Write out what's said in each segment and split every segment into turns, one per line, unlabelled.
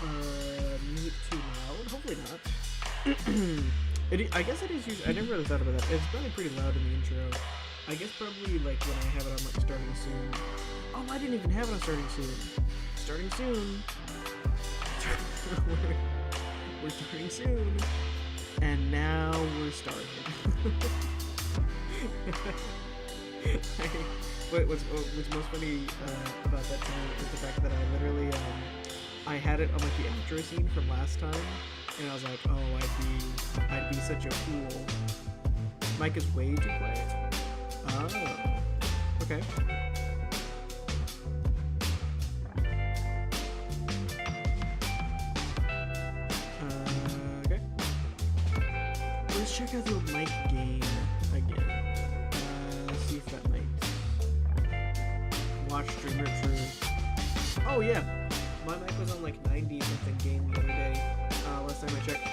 Music too loud? Hopefully not. I guess it is usually. I never really thought about that. It's probably pretty loud in the intro. I guess probably like when I have it on like starting soon. Oh, I didn't even have it on starting soon. Starting soon. we're starting soon. And now we're starting. What's most funny about that time is the fact that I literally I had it on like the intro scene from last time, and I was like, oh, I'd be such a fool. Mic is way too quiet. Oh, okay. Okay. Let's check out the mic gain again. See if that might watch streamer true. Oh yeah, my mic was on like 90 something gain the other day. Last time I checked,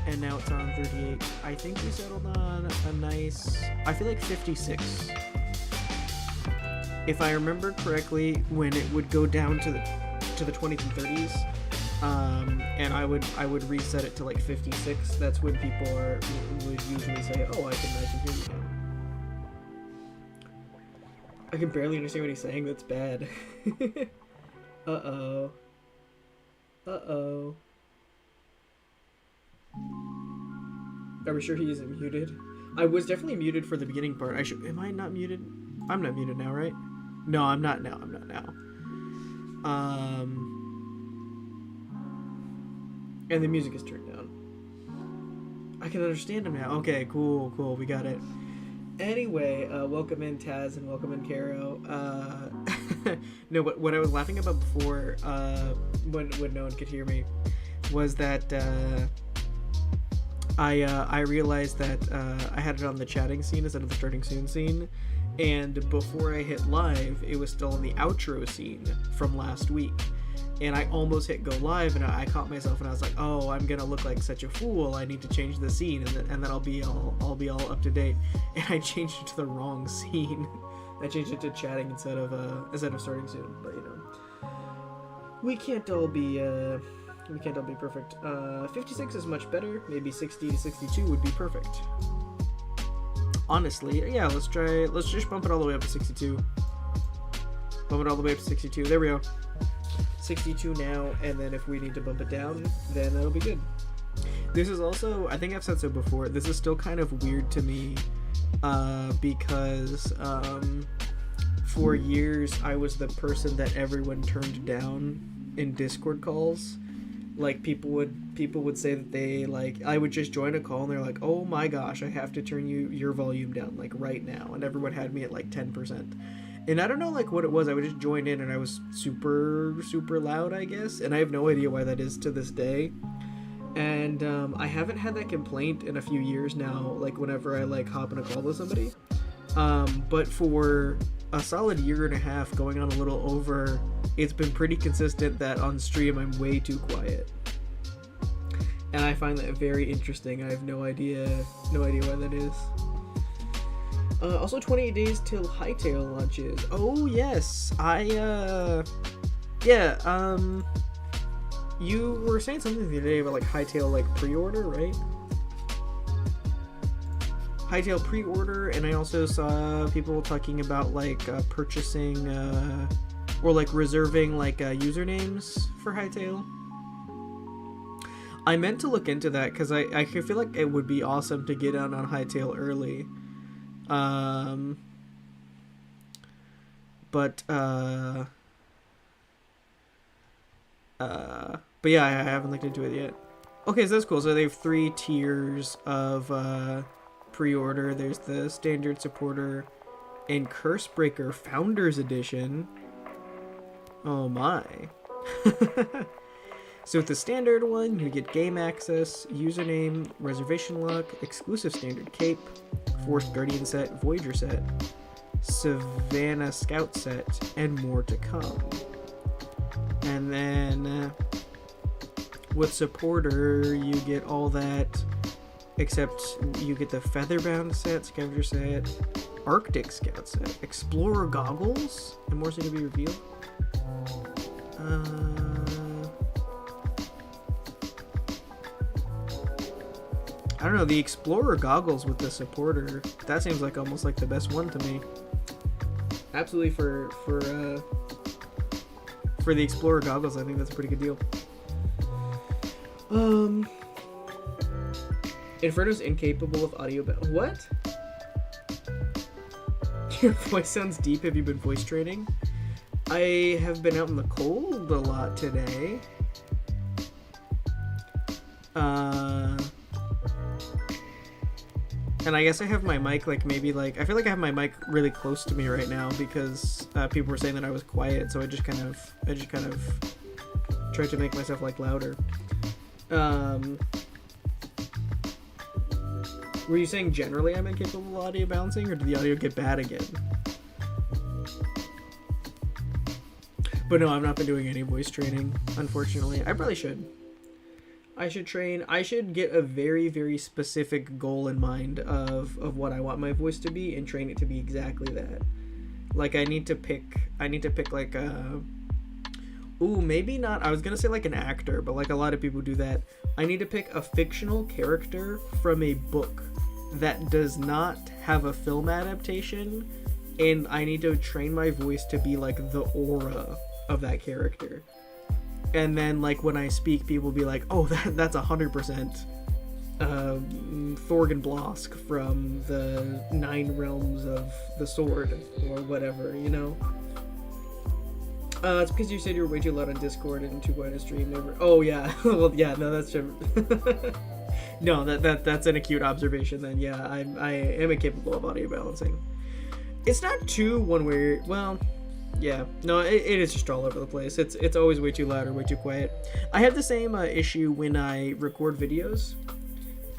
and now it's on 38. I think we settled on a nice, I feel like 56. If I remember correctly, when it would go down to the 20s and 30s, and I would reset it to like 56. That's when people would usually say, "Oh, I can hear you now." I can barely understand what he's saying. That's bad. Uh-oh. Uh-oh. Are we sure he isn't muted? I was definitely muted for the beginning part. Am I not muted? I'm not muted now, right? No, I'm not now. And the music is turned down. I can understand him now. Okay, cool. We got it. Anyway, welcome in Taz and welcome in Caro. No, what I was laughing about before, when no one could hear me, was that I realized that I had it on the chatting scene instead of the starting soon scene, and before I hit live, it was still in the outro scene from last week. And I almost hit go live, and I caught myself, and I was like, "Oh, I'm gonna look like such a fool. I need to change the scene, and then I'll be all up to date." And I changed it to the wrong scene. I changed it to chatting instead of starting soon. But you know, we can't all be perfect. 56 is much better. Maybe 60 to 62 would be perfect. Honestly, yeah. Let's just bump it all the way up to 62. Bump it all the way up to 62. There we go. 62 now, and then if we need to bump it down, then that'll be good. This is also, I think I've said so before, this is still kind of weird to me, because for years I was the person that everyone turned down in Discord calls. Like people would say that they like, I would just join a call and they're like, "Oh my gosh, I have to turn your volume down like right now," and everyone had me at like 10%. And I don't know like what it was. I would just join in and I was super loud, I guess, and I have no idea why that is to this day. And I haven't had that complaint in a few years now, like whenever I like hop in a call with somebody. But for a solid year and a half, going on a little over, it's been pretty consistent that on stream I'm way too quiet. And I find that very interesting. I have no idea why that is. Also 28 days till Hytale launches. Oh yes, you were saying something the other day about like Hytale like pre-order, right? Hytale pre-order, and I also saw people talking about like purchasing or like reserving like usernames for Hytale. I meant to look into that because I feel like it would be awesome to get on Hytale early. But yeah, I haven't looked into it yet. Okay, so that's cool. So they have 3 tiers of pre-order. There's the standard supporter and Cursebreaker Founders Edition. Oh my. So with the standard one, you get game access, username, reservation lock, exclusive standard cape, Force Guardian set, Voyager set, Savannah Scout set, and more to come. And then with supporter, you get all that, except you get the Featherbound set, Scavenger set, Arctic Scout set, Explorer goggles, and more so to be revealed. I don't know, the Explorer goggles with the supporter, that seems like almost like the best one to me. Absolutely for the Explorer goggles, I think that's a pretty good deal. Inferno's incapable of audio. What? Your voice sounds deep. Have you been voice training? I have been out in the cold a lot today. And I guess I have my mic like maybe like I feel like I have my mic really close to me right now because people were saying that I was quiet, so I just kind of tried to make myself like louder. Were you saying generally I'm incapable of audio balancing, or did the audio get bad again? But no, I've not been doing any voice training, unfortunately. I probably should. I should train. I should get a very, very specific goal in mind of what I want my voice to be and train it to be exactly that. Like I need to pick like a... Ooh, maybe not. I was going to say like an actor, but like a lot of people do that. I need to pick a fictional character from a book that does not have a film adaptation, and I need to train my voice to be like the aura of that character. And then like when I speak, people will be like, oh, that's 100% Thorgan Blosk from the 9 Realms of the Sword or whatever, you know? It's because you said you were way too loud on Discord and too quiet on stream. Never. Oh yeah. Well, yeah. No, that's true. No, that's an acute observation. Then yeah, I am incapable of audio balancing. It's not too one way. Well, yeah. No, it is just all over the place. It's always way too loud or way too quiet. I have the same issue when I record videos.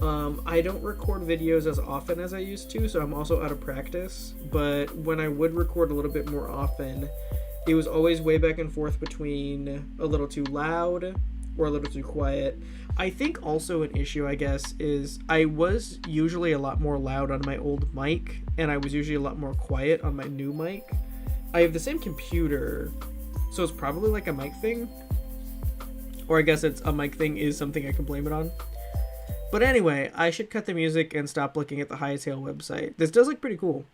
I don't record videos as often as I used to, so I'm also out of practice. But when I would record a little bit more often, it was always way back and forth between a little too loud or a little too quiet. I think also an issue, I guess, is I was usually a lot more loud on my old mic, and I was usually a lot more quiet on my new mic. I have the same computer, so it's probably like a mic thing. Or I guess it's a mic thing is something I can blame it on. But anyway, I should cut the music and stop looking at the Hightail website. This does look pretty cool.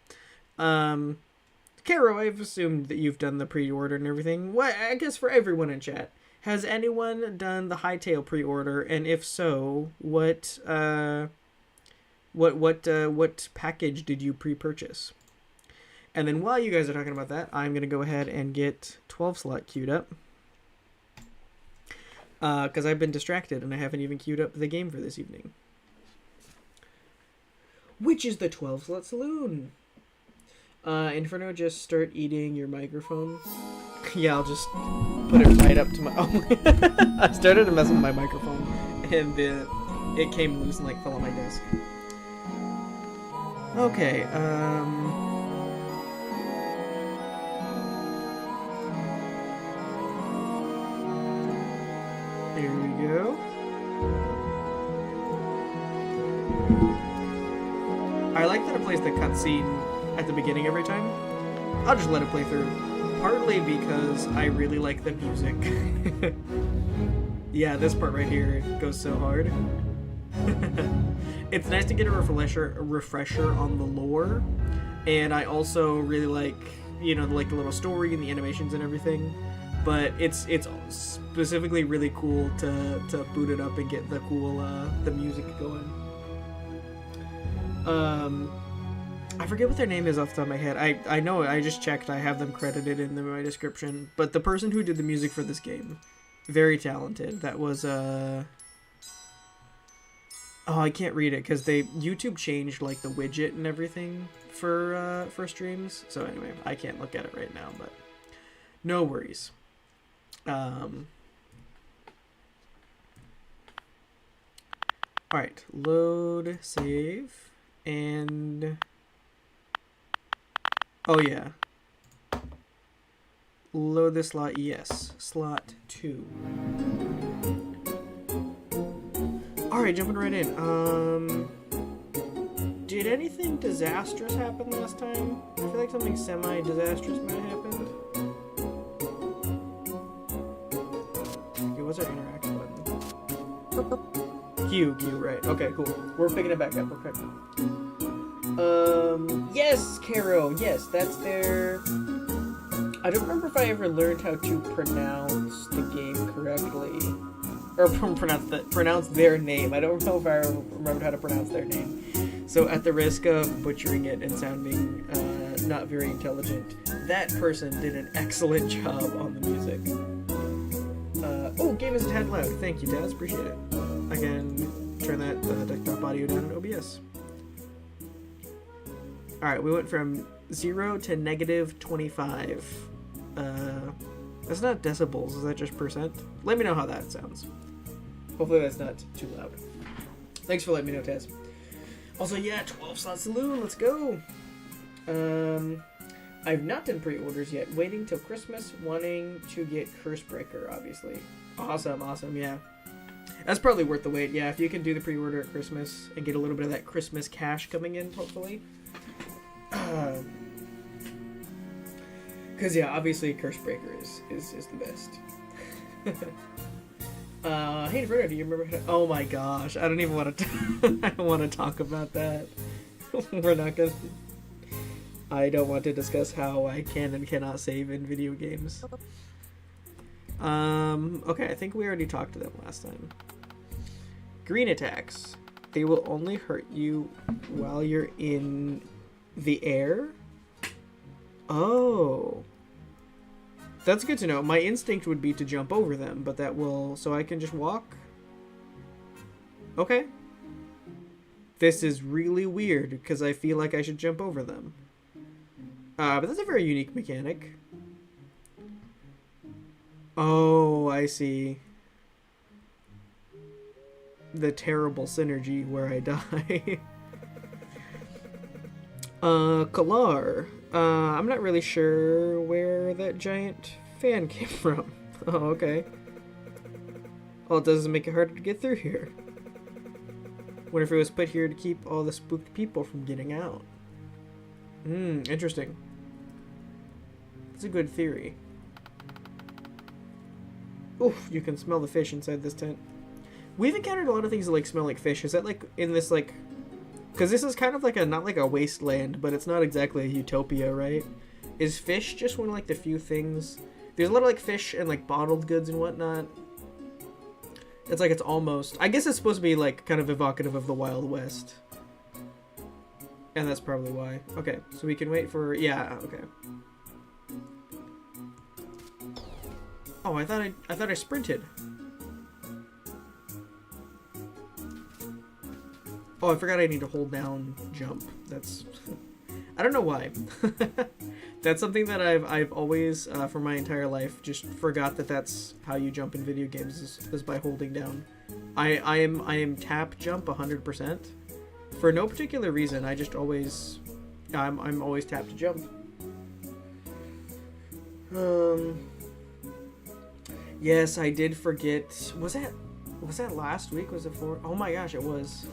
Caro, I've assumed that you've done the pre-order and everything. What, I guess for everyone in chat, has anyone done the Hightail pre-order? And if so, what package did you pre-purchase? And then while you guys are talking about that, I'm gonna go ahead and get 12 Slot queued up. Because I've been distracted and I haven't even queued up the game for this evening. Which is the 12 Slot Saloon. Inferno, just start eating your microphone. Yeah, I'll just put it right up to my... Oh, I started to mess with my microphone, and it came loose and, like, fell on my desk. Okay, Here we go. I like that it plays the cutscene at the beginning every time. I'll just let it play through. Partly because I really like the music. Yeah, this part right here goes so hard. It's nice to get a refresher on the lore, and I also really like, you know, like the little story and the animations and everything. But it's specifically really cool to boot it up and get the cool the music going. I forget what their name is off the top of my head. I know, I just checked. I have them credited in my description. But the person who did the music for this game, very talented. That was oh, I can't read it because YouTube changed like the widget and everything for streams. So anyway, I can't look at it right now, but no worries. Alright, load, save, and... Oh yeah. Load the slot, yes. Slot 2. Alright, jumping right in. Did anything disastrous happen last time? I feel like something semi-disastrous might have happened. Okay, what's our interact button? Hugh, right. Okay, cool. We're picking it back up. Yes, Caro. Yes, that's their... I don't remember if I ever learned how to pronounce the game correctly. Or pronounce their name. I don't know if I remembered how to pronounce their name. So at the risk of butchering it and sounding not very intelligent, that person did an excellent job on the music. Oh, game is a tad loud. Thank you, Daz. Appreciate it. I can turn that desktop audio down in OBS. Alright, we went from 0 to negative 25. That's not decibels, is that just percent? Let me know how that sounds. Hopefully that's not too loud. Thanks for letting me know, Taz. Also, yeah, 12 Slat Saloon, let's go! I've not done pre-orders yet. Waiting till Christmas, wanting to get Cursebreaker, obviously. Awesome, yeah. That's probably worth the wait, yeah. If you can do the pre-order at Christmas and get a little bit of that Christmas cash coming in, hopefully. Because, yeah, obviously Cursebreaker is the best. Hey, Frodo, do you remember how to... Oh my gosh, I don't even want to... I don't want to talk about that. We're not gonna... I don't want to discuss how I can and cannot save in video games. Okay, I think we already talked to them last time. Green attacks. They will only hurt you while you're in the air? Oh. That's good to know. My instinct would be to jump over them, but that will... So I can just walk? Okay. This is really weird, because I feel like I should jump over them. But that's a very unique mechanic. Oh, I see. The terrible synergy where I die. Kalar. I'm not really sure where that giant fan came from. Oh, okay. Well, it doesn't make it harder to get through here. What if it was put here to keep all the spooked people from getting out? Interesting. That's a good theory. Oof, you can smell the fish inside this tent. We've encountered a lot of things that like smell like fish. Is that like in this like... Because this is kind of like a, not like a wasteland, but it's not exactly a utopia, right? Is fish just one of like the few things... There's a lot of like fish and like bottled goods and whatnot. It's like it's almost... I guess it's supposed to be like kind of evocative of the Wild West. And that's probably why. Okay, so we can wait for... Yeah, okay. Oh, I thought I sprinted. Oh, I forgot I need to hold down jump. That's... I don't know why. That's something that I've always, for my entire life, just forgot that that's how you jump in video games, is by holding down. I am tap jump 100%. For no particular reason, I just always... I'm always tap to jump. Yes, I did forget... Was that last week? Was it for... Oh my gosh, it was.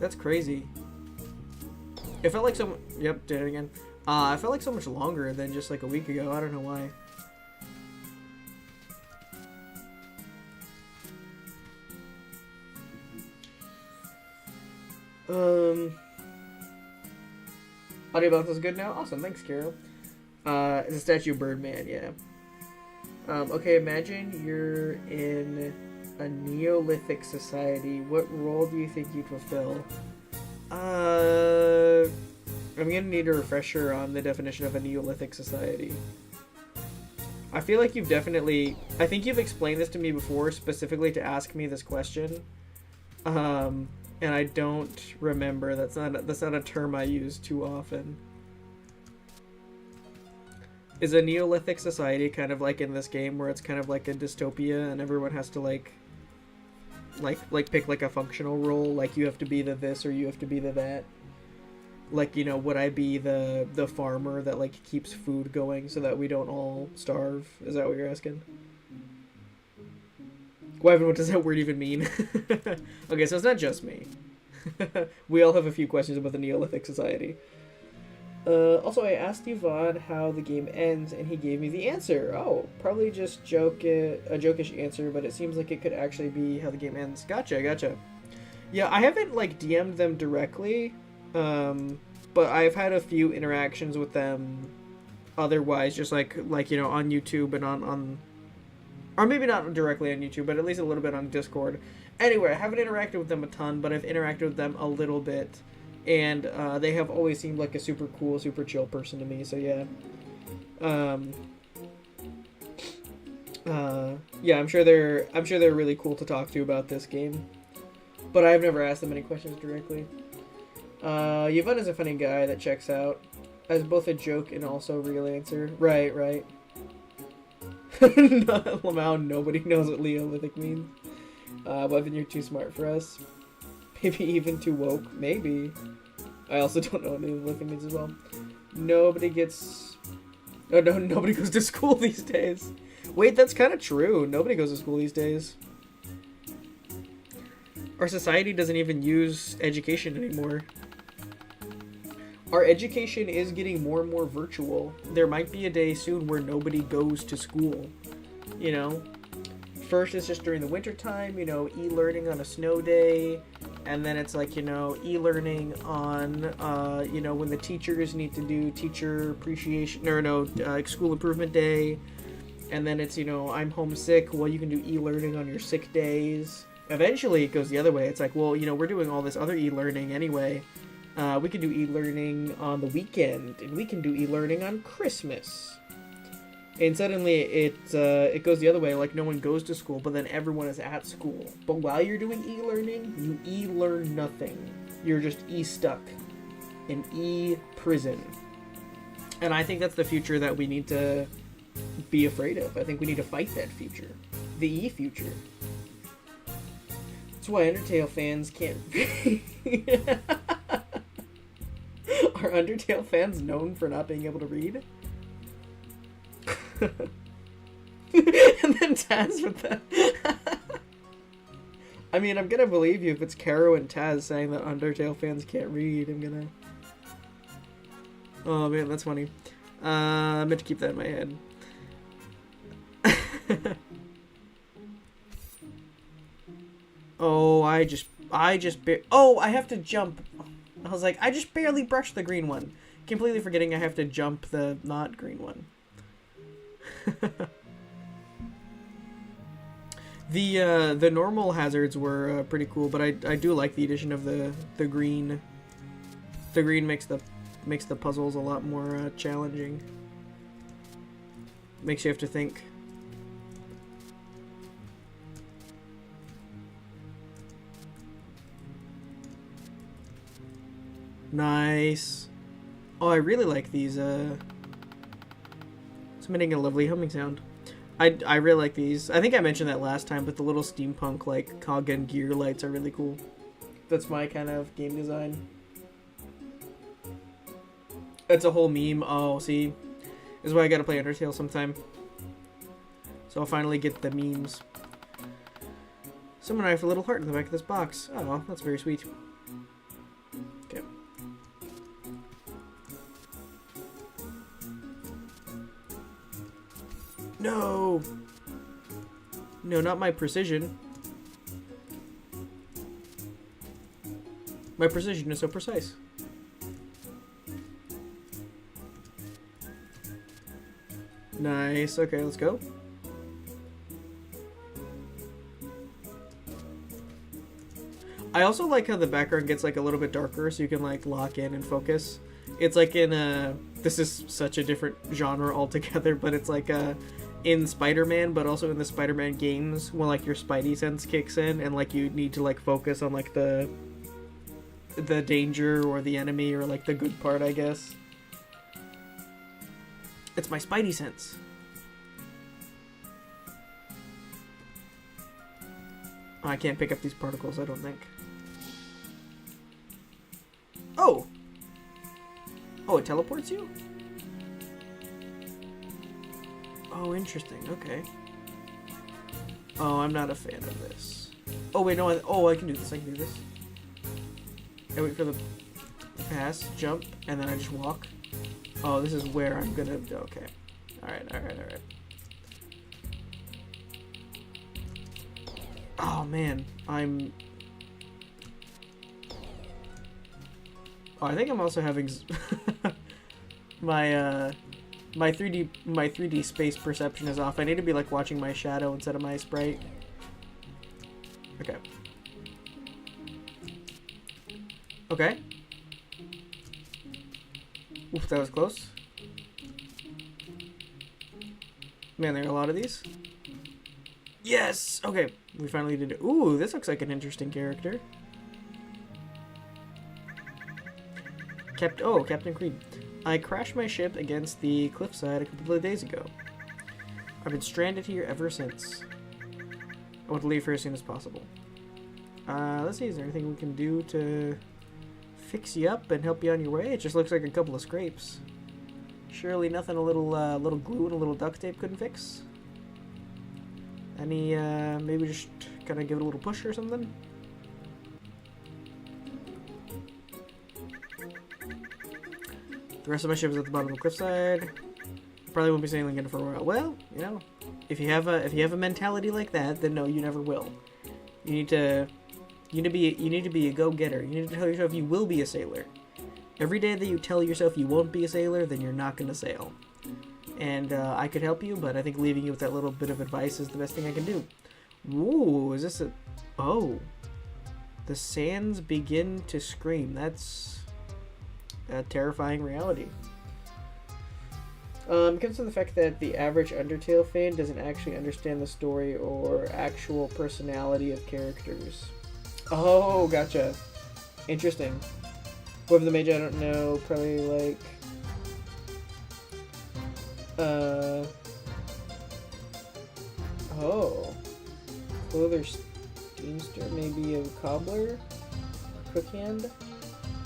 That's crazy. It felt like so... Yep, did it again. I felt like so much longer than just like a week ago. I don't know why. Audio balance is good now? Awesome, thanks, Carol. It's a statue of Birdman, yeah. Okay, imagine you're in a Neolithic society. What role do you think you'd fulfill? I'm gonna need a refresher on the definition of a Neolithic society. I feel like you've definitely... I think you've explained this to me before, specifically to ask me this question. And I don't remember. That's not a term I use too often. Is a Neolithic society kind of like in this game where it's kind of like a dystopia and everyone has to like pick like a functional role, like you have to be the this or you have to be the that? Like, you know, would I be the farmer that like keeps food going so that we don't all starve? Is that what you're asking? Wyvern, what does that word even mean? Okay, so it's not just me. We all have a few questions about the Neolithic society. Also, I asked Yvonne how the game ends, and he gave me the answer. Oh, probably just a jokish answer, but it seems like it could actually be how the game ends. Gotcha. Yeah, I haven't like DM'd them directly, but I've had a few interactions with them. Otherwise, just like on YouTube and on or maybe not directly on YouTube, but at least a little bit on Discord. Anyway, I haven't interacted with them a ton, but I've interacted with them a little bit, and they have always seemed like a super cool, super chill person to me. So yeah, um, yeah, I'm sure they're really cool to talk to about this game, but I've never asked them any questions directly. Yvonne is a funny guy that checks out as both a joke and also a real answer. Right, right. Lamau, nobody knows what Leolithic means. But then you're too smart for us. Maybe even too woke. Maybe. I also don't know what Neolithic means as well. Nobody gets... Oh, no, nobody goes to school these days. Wait, that's kind of true. Nobody goes to school these days. Our society doesn't even use education anymore. Our education is getting more and more virtual. There might be a day soon where nobody goes to school. You know? First it's just during the winter time, e-learning on a snow day. And then it's like, e-learning on, when the teachers need to do teacher appreciation, school improvement day. And then it's, I'm homesick. Well, you can do e-learning on your sick days. Eventually it goes the other way. It's like, well, we're doing all this other e-learning anyway. We can do e-learning on the weekend, and we can do e-learning on Christmas. And suddenly it goes the other way, like no one goes to school, but then everyone is at school. But while you're doing e-learning, you e-learn nothing. You're just e-stuck in e-prison. And I think that's the future that we need to be afraid of. I think we need to fight that future. The e-future. That's why Undertale fans can't... Are Undertale fans known for not being able to read? And then Taz with that. I mean, I'm gonna believe you if it's Caro and Taz saying that Undertale fans can't read. I'm gonna... Oh man, that's funny. I meant to keep that in my head. Oh, I have to jump. I was like, I just barely brushed the green one. Completely forgetting I have to jump the not green one. The normal hazards were pretty cool, but I do like the addition of the green. The green makes the puzzles a lot more challenging. Makes you have to think. Nice. Oh, I really like these. It's emitting a lovely humming sound. I really like these. I think I mentioned that last time, but the little steampunk like cog and gear lights are really cool. That's my kind of game design. It's a whole meme. Oh, see, this is why I gotta play Undertale sometime. So I'll finally get the memes. Someone I have a little heart in the back of this box. Oh, that's very sweet. Okay. No! No, not my precision. My precision is so precise. Nice. Okay, let's go. I also like how the background gets like a little bit darker so you can like lock in and focus. It's like in this is such a different genre altogether, but it's like in Spider-Man, but also in the Spider-Man games when like your Spidey sense kicks in and like you need to like focus on like the danger or the enemy or like the good part, I guess. It's my Spidey sense. Oh, I can't pick up these particles, I don't think. Oh! Oh, it teleports you? Oh, interesting. Okay. Oh, I'm not a fan of this. Oh, wait, no. I can do this. I can do this. I wait for the pass, jump, and then I just walk. Oh, this is where I'm gonna... Okay. Alright. Oh, man. Oh, I think I'm also having my my 3D space perception is off. I need to be like watching my shadow instead of my sprite. Okay. Okay. Oof, that was close. Man, there are a lot of these. Yes! Okay, we finally did it. Ooh, this looks like an interesting character. Captain Creed. I crashed my ship against the cliffside a couple of days ago. I've been stranded here ever since. I want to leave here as soon as possible. Let's see, is there anything we can do to fix you up and help you on your way? It just looks like a couple of scrapes. Surely nothing a little glue and a little duct tape couldn't fix? Any, maybe just kind of give it a little push or something? The rest of my ship is at the bottom of the cliffside. Probably won't be sailing again for a while. Well, you know, if you have a mentality like that, then no, you never will. You need to be a go-getter. You need to tell yourself you will be a sailor. Every day that you tell yourself you won't be a sailor, then you're not gonna sail. And I could help you, but I think leaving you with that little bit of advice is the best thing I can do. Ooh, is this a... Oh. The sands begin to scream. That's a terrifying reality. It comes from the fact that the average Undertale fan doesn't actually understand the story or actual personality of characters. Oh, gotcha. Interesting. Whoever the mage, I don't know, probably like... Oh. Clother steamster, maybe a cobbler? Cook hand?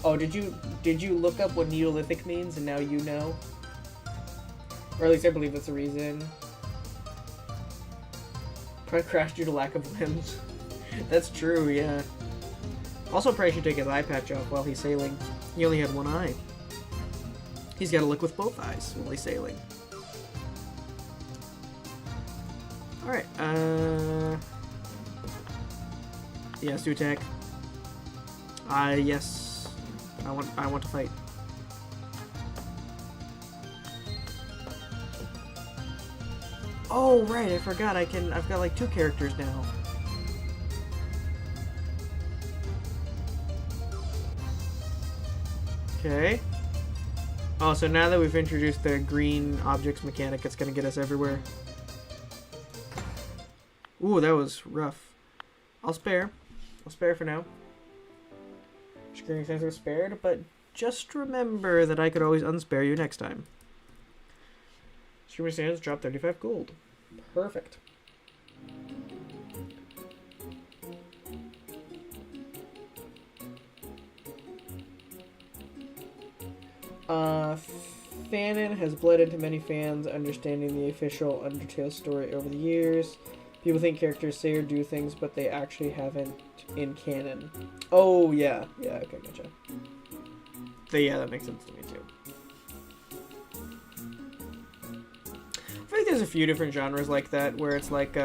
Oh, did you look up what Neolithic means and now you know? Or at least I believe that's the reason. Probably crashed due to lack of limbs. That's true, yeah. Also, probably should take his eye patch off while he's sailing. He only had one eye. He's got to look with both eyes while he's sailing. Alright, yes, to attack. Yes. I want to fight. Oh, right, I forgot I've got like 2 characters now. Okay. Oh, so now that we've introduced the green objects mechanic, it's gonna get us everywhere. Ooh, that was rough. I'll spare. I'll spare for now. Screening sensor spared, but just remember that I could always unspare you next time. Screaming Sands drop 35 gold. Perfect. Fanon has bled into many fans, understanding the official Undertale story over the years. People think characters say or do things, but they actually haven't in canon. Oh, yeah. Yeah, okay, gotcha. So, yeah, that makes sense to me, too. I feel like there's a few different genres like that, where it's like,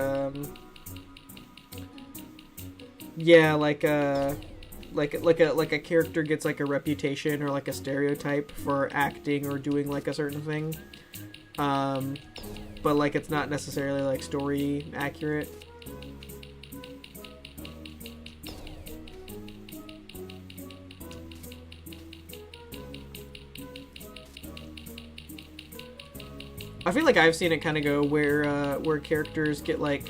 yeah, like a character gets like a reputation or like a stereotype for acting or doing like a certain thing, but like it's not necessarily like story accurate. I feel like I've seen it kind of go where characters get like,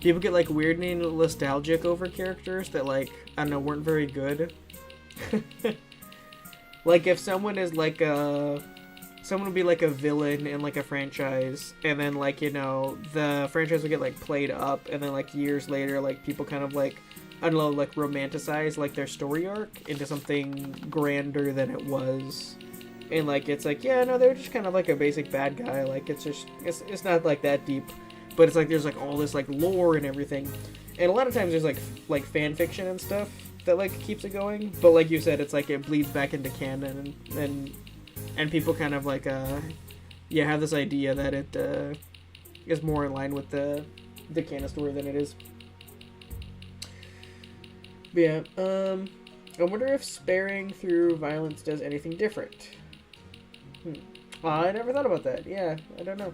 people get like weirdly nostalgic over characters that like, I don't know, weren't very good. Like if someone is like someone would be like a villain in like a franchise, and then like, you know, the franchise would get like played up, and then like years later, like people kind of like, I don't know, like romanticize like their story arc into something grander than it was. And like, it's like, yeah, no, they're just kind of like a basic bad guy. Like it's just, it's not like that deep. But it's like there's like all this like lore and everything, and a lot of times there's like fan fiction and stuff that like keeps it going. But like you said, it's like it bleeds back into canon, and people kind of like yeah, have this idea that it is more in line with the canon story than it is. But yeah, I wonder if sparing through violence does anything different. I never thought about that. Yeah, I don't know.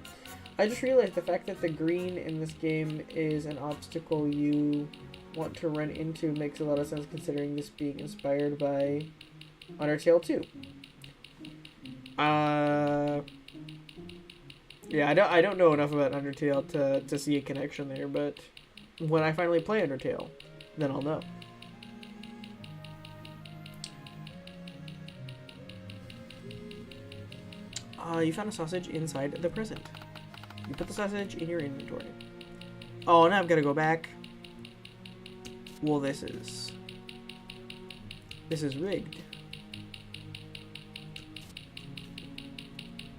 I just realized the fact that the green in this game is an obstacle you want to run into makes a lot of sense considering this being inspired by Undertale 2. Yeah, I don't know enough about Undertale to see a connection there, but when I finally play Undertale, then I'll know. You found a sausage inside the present. You put the sausage in your inventory. Oh, now I've got to go back. Well, this is rigged.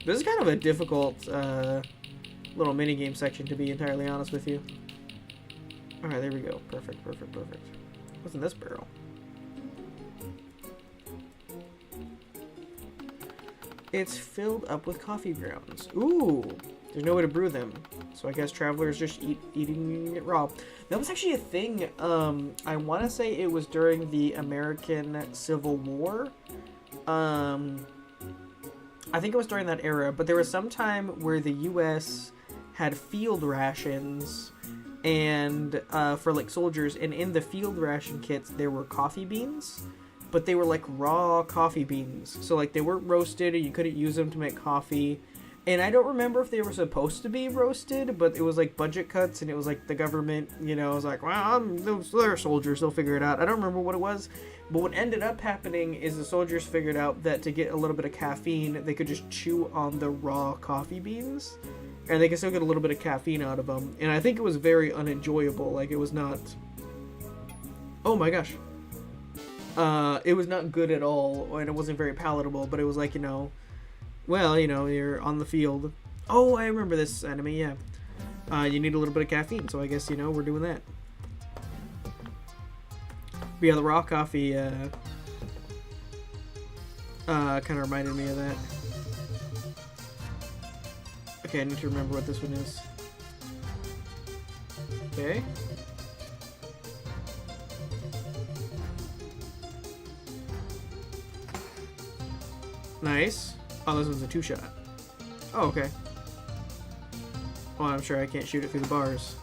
This is kind of a difficult little minigame section, to be entirely honest with you. Alright, there we go. Perfect, perfect, perfect. What's in this barrel? It's filled up with coffee grounds. Ooh! There's no way to brew them. So I guess travelers just eating it raw. That was actually a thing. I want to say it was during the American Civil War. I think it was during that era. But there was some time where the U.S. had field rations and for like soldiers. And in the field ration kits, there were coffee beans. But they were like raw coffee beans. So like they weren't roasted and you couldn't use them to make coffee. And I don't remember if they were supposed to be roasted, but it was like budget cuts and it was like the government, you know, was like, well, they're soldiers, they'll figure it out. I don't remember what it was. But what ended up happening is the soldiers figured out that to get a little bit of caffeine, they could just chew on the raw coffee beans. And they could still get a little bit of caffeine out of them. And I think it was very unenjoyable. Like it was not... Oh my gosh. It was not good at all, and it wasn't very palatable, but it was like, you know, well, you know, you're on the field. Oh, I remember this enemy, yeah. You need a little bit of caffeine, so I guess, you know, we're doing that. But yeah, the raw coffee, kind of reminded me of that. Okay, I need to remember what this one is. Okay. Nice. Oh, this one's a 2-shot. Oh, okay. Well, I'm sure I can't shoot it through the bars.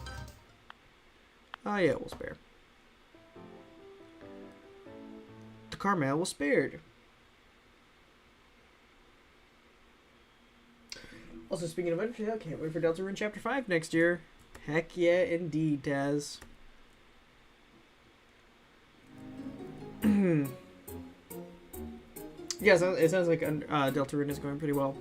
Oh, yeah, we'll spare. The Carmel was spared. Also, speaking of Undertale, can't wait for Deltarune Chapter 5 next year. Heck yeah, indeed, Taz. Yeah, so it sounds like Deltarune is going pretty well.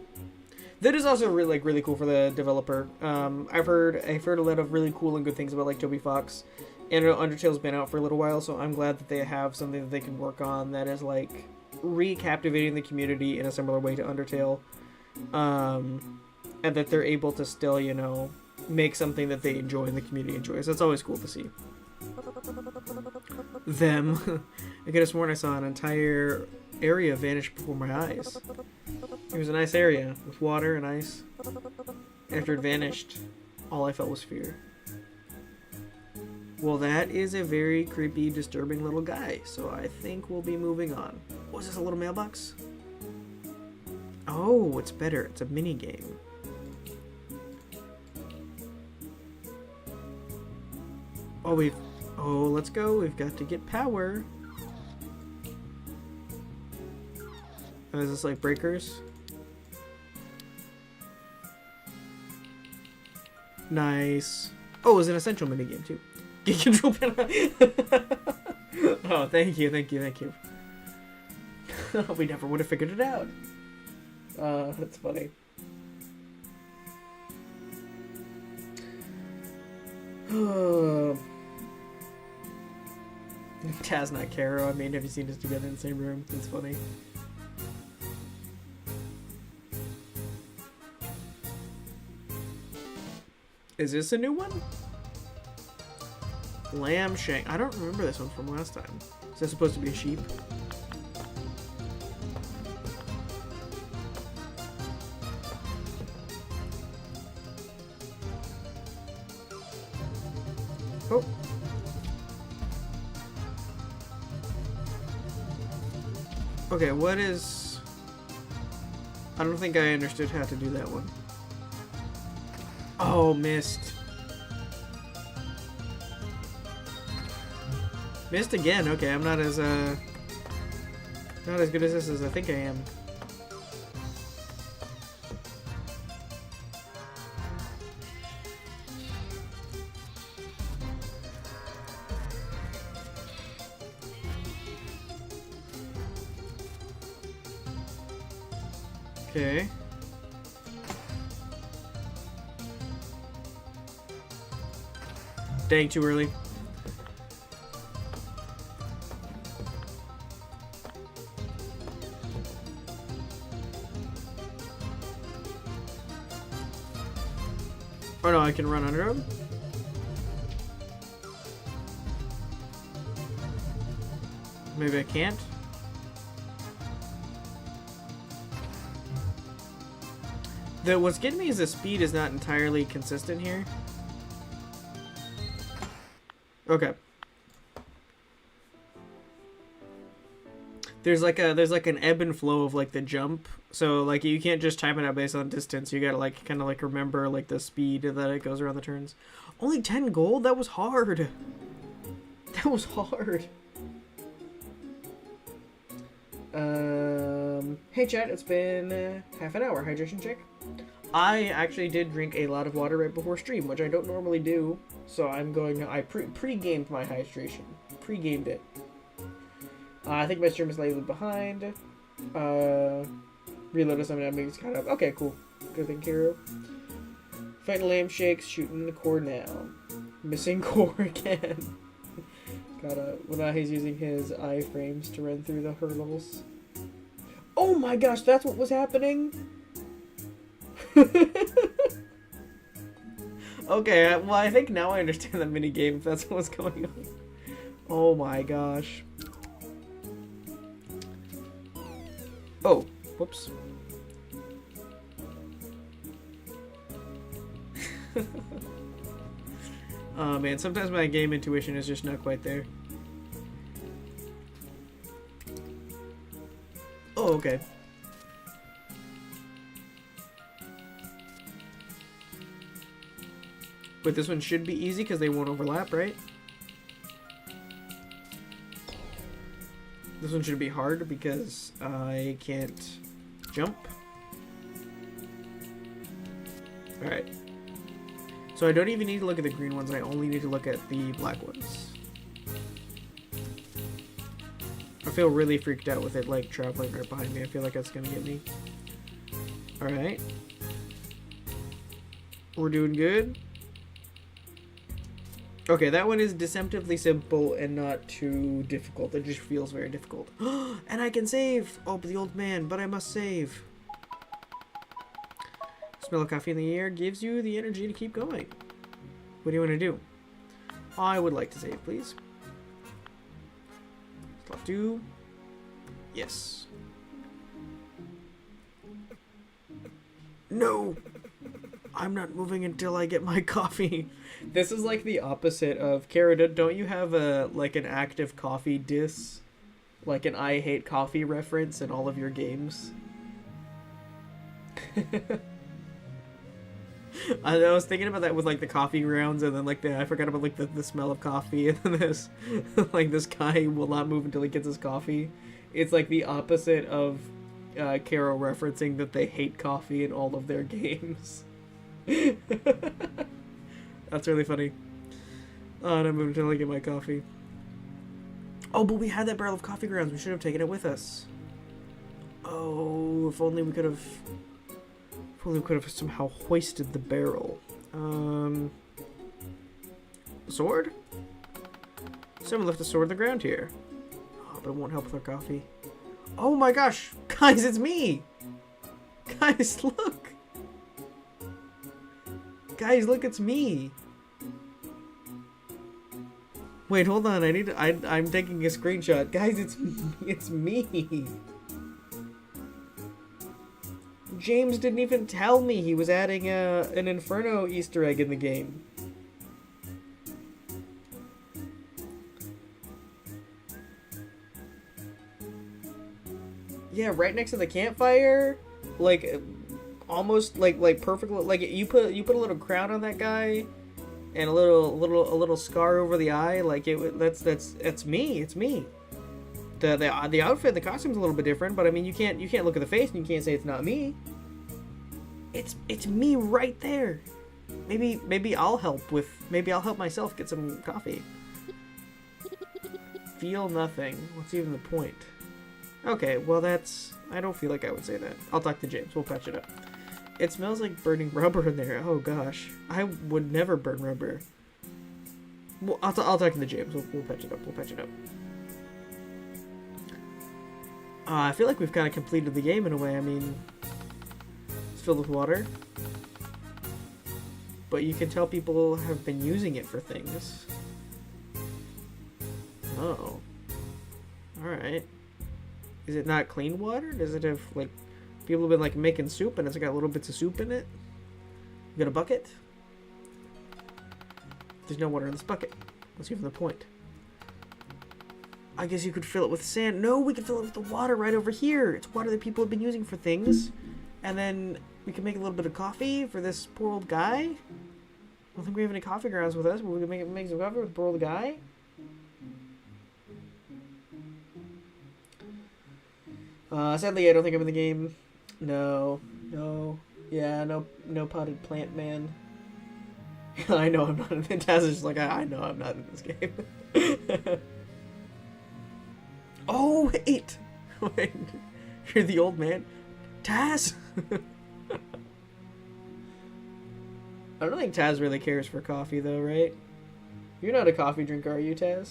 That is also really cool for the developer. I've heard a lot of really cool and good things about like Toby Fox, and Undertale's been out for a little while, so I'm glad that they have something that they can work on that is like recaptivating the community in a similar way to Undertale, and that they're able to still, you know, make something that they enjoy and the community enjoys. That's always cool to see. Them. I could have sworn I saw an entire area vanish before my eyes. It was a nice area with water and ice. After it vanished, all I felt was fear. Well, that is a very creepy, disturbing little guy, so I think we'll be moving on. Was this a little mailbox? Oh, it's better. It's a mini game. Oh, let's go. We've got to get power. Oh, is this like breakers? Nice. Oh, it was an essential minigame too. Get control panel. Oh, thank you. We never would have figured it out. That's funny. Taz, not Caro. I mean, have you seen us together in the same room? That's funny. Is this a new one? Lamb shank. I don't remember this one from last time. Is that supposed to be a sheep? Oh. Okay, what is... I don't think I understood how to do that one. Oh, missed. Missed again. Okay, I'm not as good as this as I think I am. Okay. Dang, too early. Oh no, I can run under him? Maybe I can't? What's getting me is the speed is not entirely consistent here. Okay. There's like an ebb and flow of like the jump. So like you can't just time it out based on distance. You gotta like kind of like remember like the speed that it goes around the turns. Only 10 gold? That was hard. That was hard. Hey chat, it's been half an hour. Hydration check. I actually did drink a lot of water right before stream, which I don't normally do. So I'm going to... I pre-gamed my hydration. Pre-gamed it. I think my stream is slightly behind. Reloaded some enemies kind of... Okay, cool. Good thing, Kiro. Fighting lamb shakes, shooting the core now. Missing core again. Well, now he's using his iframes to run through the hurdles. Oh my gosh, that's what was happening? Okay, well, I think now I understand the minigame, if that's what's going on. Oh my gosh. Oh, whoops. Oh man, sometimes my game intuition is just not quite there. Oh, okay. But this one should be easy because they won't overlap, right? This one should be hard because I can't jump. Alright. So I don't even need to look at the green ones, I only need to look at the black ones. I feel really freaked out with it like traveling right behind me. I feel like that's gonna get me. Alright. We're doing good. Okay, that one is deceptively simple and not too difficult. It just feels very difficult. And I can save! Oh, but the old man, but I must save. Smell of coffee in the air gives you the energy to keep going. What do you want to do? I would like to save, please. Slot 2. Yes. No! I'm not moving until I get my coffee. This is like the opposite of... Kara, don't you have a like an active coffee diss? Like an I hate coffee reference in all of your games? I was thinking about that with like the coffee grounds, and then like I forgot about like the smell of coffee, and then this like this guy will not move until he gets his coffee. It's like the opposite of Carol referencing that they hate coffee in all of their games. That's really funny. Oh, and I moved until I get my coffee. Oh, but we had that barrel of coffee grounds. We should have taken it with us. Oh, if only we could have... If only we could have somehow hoisted the barrel. Sword? Someone left a sword on the ground here. Oh, but it won't help with our coffee. Oh my gosh! Guys, it's me! Guys, look! Guys, look, it's me! Wait, hold on, I'm taking a screenshot. Guys, it's me! James didn't even tell me he was adding an Inferno Easter egg in the game. Yeah, right next to the campfire, like almost like perfectly. Like you put a little crown on that guy, and a little scar over the eye. Like that's me. It's me. The outfit, the costume's a little bit different, but I mean you can't look at the face and you can't say it's not me. It's me right there. Maybe I'll help myself get some coffee. Feel nothing. What's even the point? Okay, well I don't feel like I would say that. I'll talk to James. We'll patch it up. It smells like burning rubber in there. Oh gosh. I would never burn rubber. Well, I'll talk to the James. We'll patch it up. I feel like we've kind of completed the game in a way. I mean, it's filled with water. But you can tell people have been using it for things. Oh. Alright. Is it not clean water? Does it have, like, people have been, like, making soup and it's got little bits of soup in it? You got a bucket? There's no water in this bucket. What's even the point? I guess you could fill it with sand. No, we can fill it with the water right over here. It's water that people have been using for things. And then we can make a little bit of coffee for this poor old guy. I don't think we have any coffee grounds with us, but we can make some coffee with the poor old guy. Sadly, I don't think I'm in the game. No. Yeah, no potted plant man. I know I'm not in it. Taz is just like, I know I'm not in this game. Oh, wait! Wait, you're the old man? Taz? I don't think Taz really cares for coffee, though, right? You're not a coffee drinker, are you, Taz?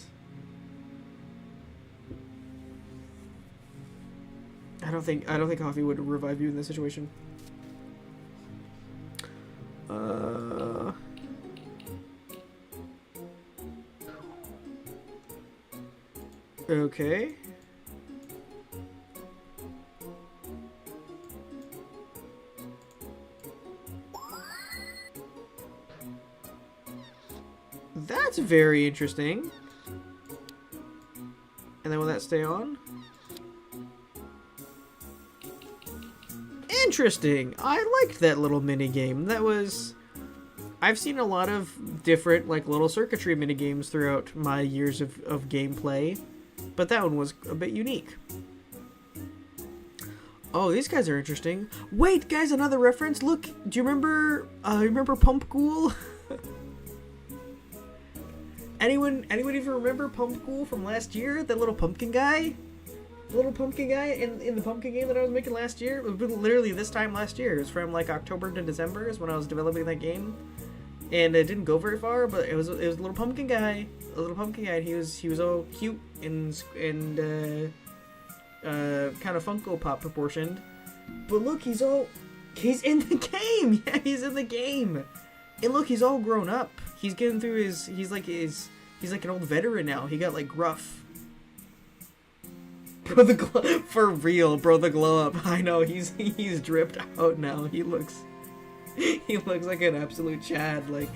I don't think coffee would revive you in this situation. Okay. That's very interesting. And then will that stay on? Interesting. I liked that little mini game. That was... I've seen a lot of different, like, little circuitry mini games throughout my years of gameplay, but that one was a bit unique. Oh, these guys are interesting. Wait, guys, another reference. Look, do you remember Pump Ghoul? Anyone even remember Pump Ghoul from last year? That little pumpkin guy? The little pumpkin guy in the pumpkin game that I was making last year? It was literally this time last year. It was from like October to December is when I was developing that game. And it didn't go very far, but it was a little pumpkin guy. A little pumpkin guy, and he was all cute and kind of Funko Pop proportioned. But look, he's in the game! Yeah, he's in the game! And look, he's all grown up. He's getting through he's like an old veteran now. He got like gruff. Bro, for real, bro, the glow up. I know, he's dripped out now. He looks like an absolute Chad. Like,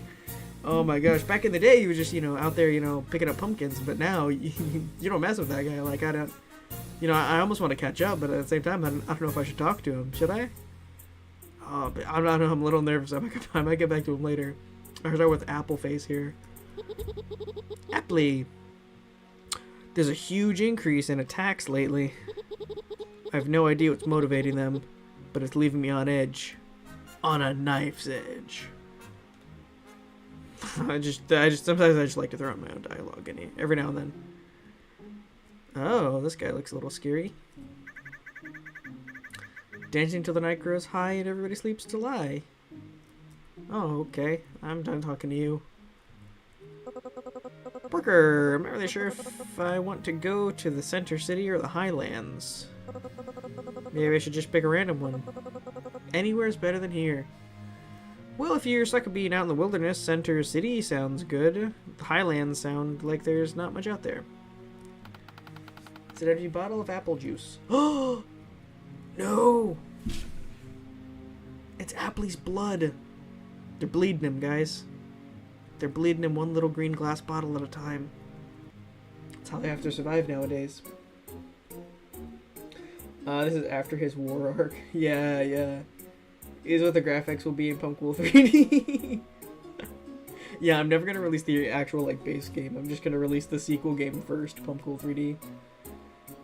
oh my gosh. Back in the day, he was just, out there, picking up pumpkins. But now, you don't mess with that guy. Like, I don't, I almost want to catch up, but at the same time, I don't know if I should talk to him. Should I? Oh, but I don't know. I'm a little nervous. I might get back to him later. I start with Apple Face here. Appley. There's a huge increase in attacks lately. I have no idea what's motivating them, but it's leaving me on edge. On a knife's edge. I just sometimes I just like to throw out my own dialogue every now and then. Oh, this guy looks a little scary. Dancing till the night grows high and everybody sleeps to lie. Oh, okay. I'm done talking to you. Worker, I'm not really sure if I want to go to the center city or the highlands. Maybe I should just pick a random one. Anywhere's better than here. Well, if you're stuck being out in the wilderness, center city sounds good. The highlands sound like there's not much out there. It's an empty bottle of apple juice. Oh! No! It's Appley's blood. They're bleeding him, guys. They're bleeding him one little green glass bottle at a time. That's how they have to survive nowadays. This is after his war arc. Yeah, yeah. Is what the graphics will be in Pumpcool 3D. Yeah, I'm never gonna release the actual like base game. I'm just gonna release the sequel game first, Pumpcool 3D.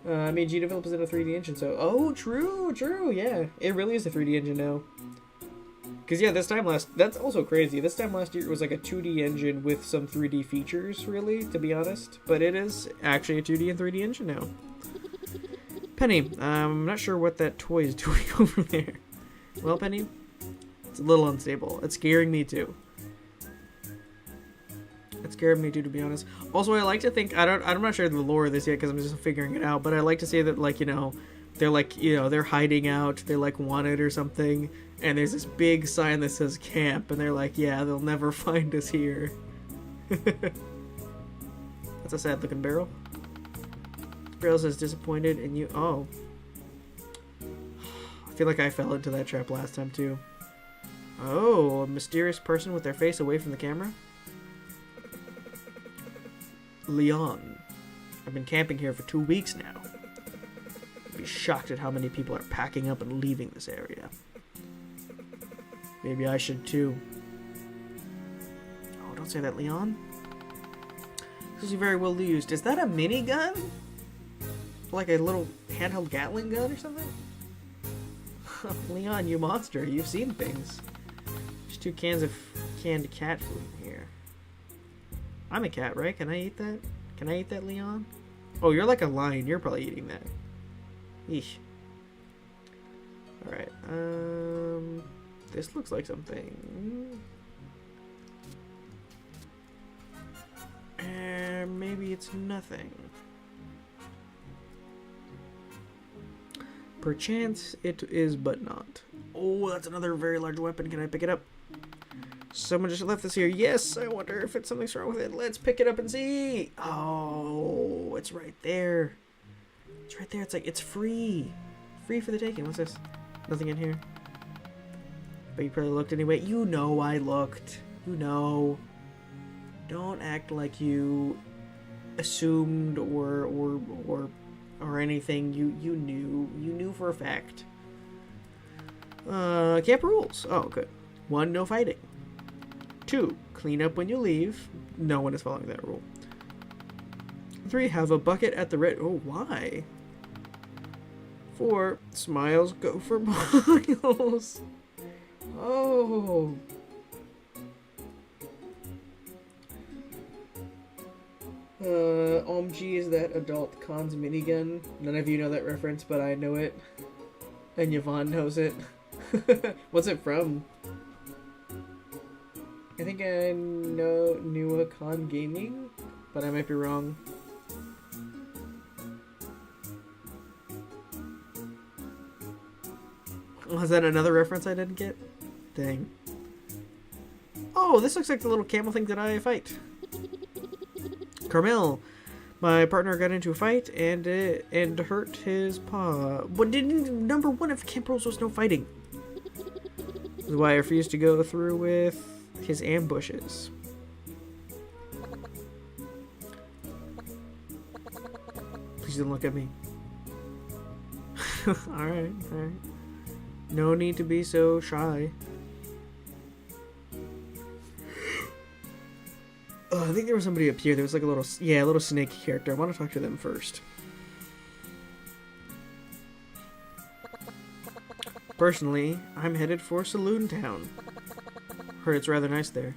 I mean, G develops in a 3D engine, so true, yeah, it really is a 3D engine now. Cause yeah, that's also crazy. This time last year it was like a 2D engine with some 3D features, really, to be honest. But it is actually a 2D and 3D engine now. Penny, I'm not sure what that toy is doing over there. Well, Penny, it's a little unstable. It's scaring me too. It scared me too, to be honest. Also, I like to think I'm not sure the lore of this yet because I'm just figuring it out. But I like to say that, like, you know, they're like, you know, they're hiding out, they're like wanted or something, and there's this big sign that says camp, and they're like, yeah, they'll never find us here. That's a sad looking barrel. Barrel says disappointed in you. Oh, I feel like I fell into that trap last time too. Oh, a mysterious person with their face away from the camera. Leon. I've been camping here for 2 weeks now. I'd be shocked at how many people are packing up and leaving this area. Maybe I should too. Oh, don't say that, Leon. This is very well used. Is that a minigun? Like a little handheld Gatling gun or something? Leon, you monster. You've seen things. There's 2 cans of canned cat food in here. I'm a cat, right? Can I eat that? Can I eat that, Leon? Oh, you're like a lion. You're probably eating that. Yeesh. Alright, this looks like something. Maybe it's nothing. Perchance it is, but not. Oh, that's another very large weapon. Can I pick it up? Someone just left this here. Yes, I wonder if it's something's wrong with it. Let's pick it up and see. Oh, it's right there. It's right there. It's like, it's free. Free for the taking. What's this? Nothing in here. But you probably looked anyway. You know I looked. You know. Don't act like you assumed or anything. You knew. You knew for a fact. Camp rules. Oh, good. 1, no fighting. 2, clean up when you leave. No one is following that rule. 3, have a bucket at the red. Oh, why? 4, smiles go for miles. Oh. OMG is that adult Khan's minigun. None of you know that reference, but I know it. And Yvonne knows it. What's it from? I think I knew a Khan Gaming, but I might be wrong. Was that another reference I didn't get? Dang. Oh, this looks like the little camel thing that I fight. Carmel, my partner got into a fight and hurt his paw. But didn't number 1 of camp rules was no fighting. This is why I refused to go through with his ambushes. Please don't look at me. Alright. No need to be so shy. I think there was somebody up here. There was like a little snake character. I want to talk to them first. Personally, I'm headed for Saloon Town. Heard it's rather nice there.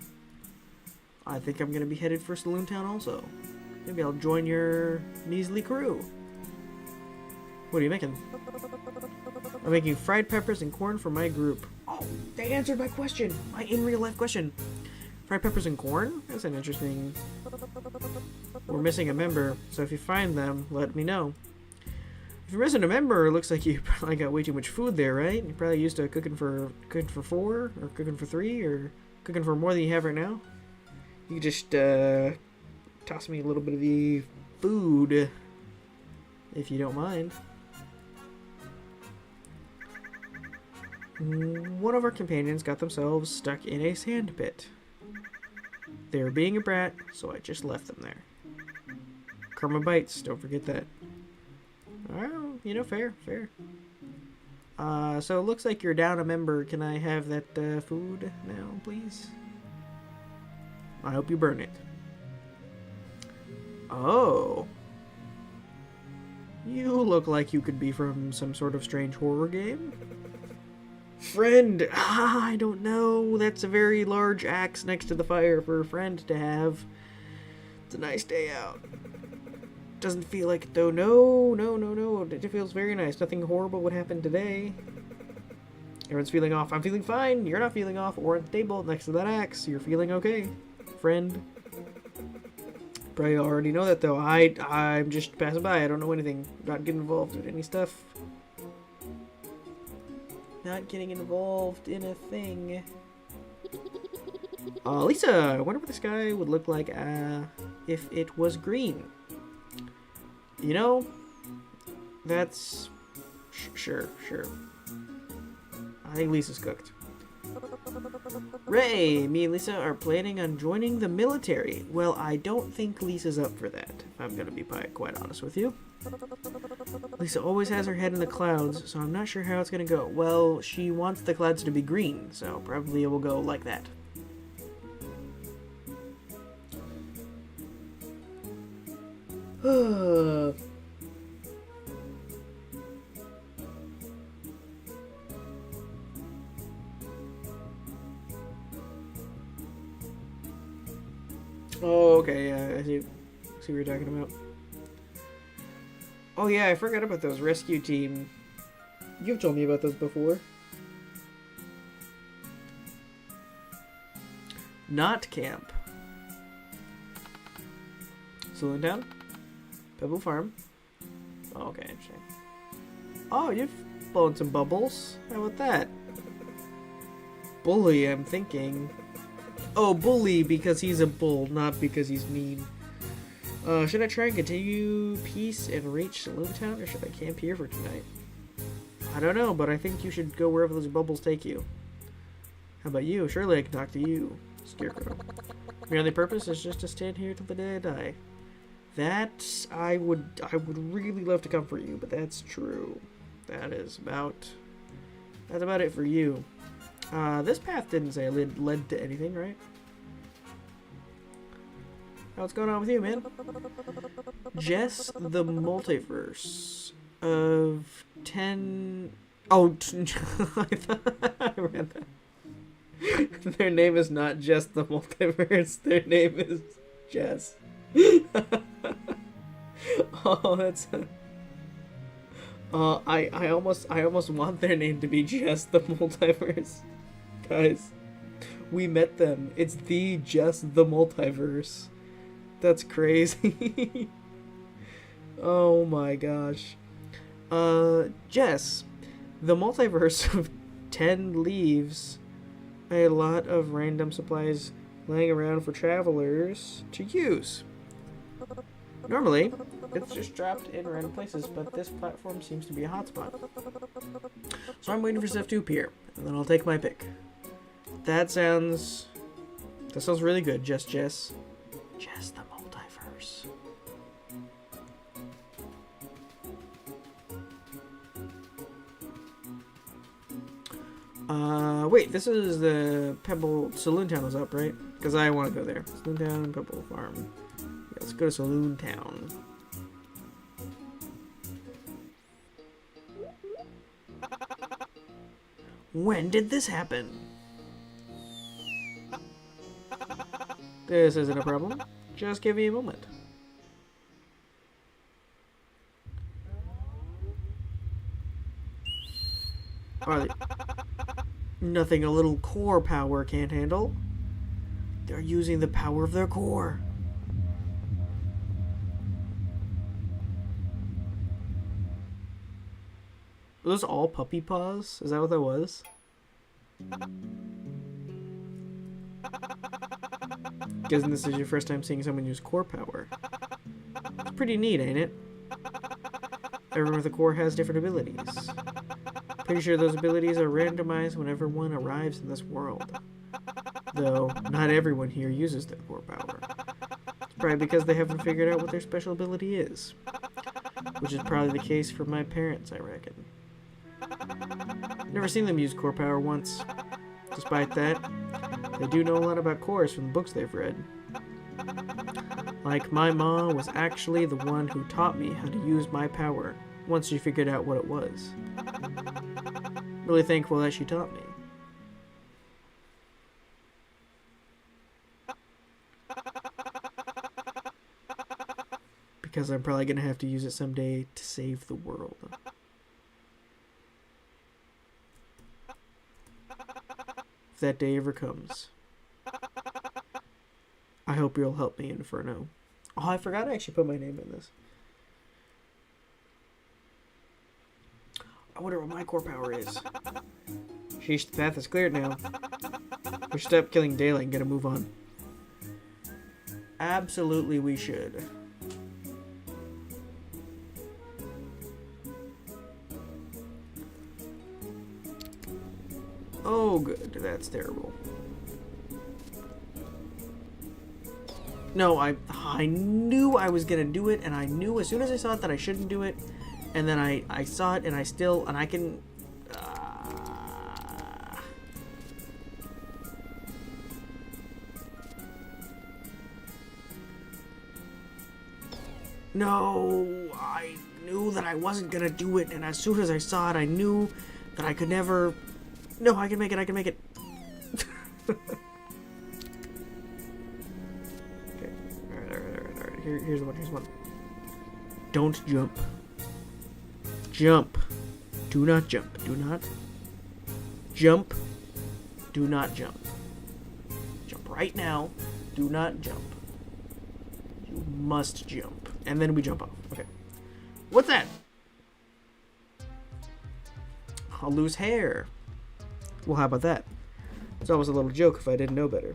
I think I'm gonna be headed for Saloon Town also. Maybe I'll join your measly crew. What are you making? I'm making fried peppers and corn for my group. Oh, they answered my question. My in real life question. Fried peppers and corn? That's an interesting... We're missing a member, so if you find them, let me know. If you're missing a member, it looks like you probably got way too much food there, right? You're probably used to cooking for 4, or cooking for 3, or cooking for more than you have right now. You can just toss me a little bit of the food, if you don't mind. One of our companions got themselves stuck in a sand pit. They were being a brat, so I just left them there. Karma bites, don't forget that. Well, you know, fair, fair. So it looks like you're down a member. Can I have that food now, please? I hope you burn it. Oh. You look like you could be from some sort of strange horror game. Friend! I don't know. That's a very large axe next to the fire for a friend to have. It's a nice day out. Doesn't feel like it though. No. It feels very nice. Nothing horrible would happen today. Everyone's feeling off. I'm feeling fine. You're not feeling off. Or at the table next to that axe. You're feeling okay, friend. Probably already know that though. I'm just passing by. I don't know anything. Not getting involved in any stuff. Not getting involved in a thing. Lisa, I wonder what the sky would look like if it was green. You know, that's... Sure. I think Lisa's cooked. Ray, me and Lisa are planning on joining the military. Well, I don't think Lisa's up for that, if I'm gonna be quite honest with you. Lisa always has her head in the clouds, so I'm not sure how it's gonna go. Well, she wants the clouds to be green, so probably it will go like that. Oh, okay, yeah, I see what you're talking about. Oh yeah, I forgot about those rescue team. You've told me about those before. Not camp. Saloon Town? Pebble Farm? Oh, okay, interesting. Oh, you've blown some bubbles. How about that? Bully, I'm thinking. Oh, bully because he's a bull, not because he's mean. Should I try and continue peace and reach Saloon Town, or should I camp here for tonight? I don't know, but I think you should go wherever those bubbles take you. How about you? Surely I can talk to you, Scarecrow. Your only purpose is just to stand here till the day I die. That I would really love to comfort you, but that's true. That's about it for you. This path didn't say it led to anything, right? What's going on with you, man? Jess the Multiverse of 10... Oh, I thought I read that. Their name is not Jess the Multiverse. Their name is Jess. Oh, that's... I almost want their name to be Jess the Multiverse. Guys, we met them. It's the Jess the Multiverse. That's crazy. Oh my gosh. Jess, the multiverse of 10 leaves a lot of random supplies laying around for travelers to use. Normally, it's just dropped in random places, but this platform seems to be a hotspot. So I'm waiting for stuff to appear, and then I'll take my pick. That sounds really good, Jess the multiverse. Wait, this is the Pebble... Saloon Town is up, right? Because I want to go there. Saloon Town, Pebble Farm. Yeah, let's go to Saloon Town. When did this happen? This isn't a problem. Just give me a moment. Are they... Nothing a little core power can't handle. They're using the power of their core. Were those all puppy paws? Is that what that was? Guessing this is your first time seeing someone use core power. It's pretty neat, ain't it? Everyone with a core has different abilities. Pretty sure those abilities are randomized whenever one arrives in this world. Though, not everyone here uses their core power. It's probably because they haven't figured out what their special ability is. Which is probably the case for my parents, I reckon. Never seen them use core power once. Despite that, they do know a lot about cores from the books they've read. Like, my mom was actually the one who taught me how to use my power, once she figured out what it was. Really thankful that she taught me. Because I'm probably going to have to use it someday to save the world. If that day ever comes. I hope you'll help me, Inferno. Oh, I forgot I actually put my name in this. I wonder what my core power is. Sheesh, the path is cleared now. We should stop killing daylight and get a move on. Absolutely we should. Oh, good. That's terrible. No, I knew I was gonna do it, and I knew as soon as I saw it that I shouldn't do it, and then I saw it, and I can... No, I knew that I wasn't gonna do it, and as soon as I saw it, I knew that I could never... No, I can make it, I can make it. Okay, alright. Here's one. Don't jump. Jump. Do not jump. Do not jump. Do not jump. Jump right now. Do not jump. You must jump. And then we jump off. Okay. What's that? I'll lose hair. Well, how about that? It's always a little joke if I didn't know better.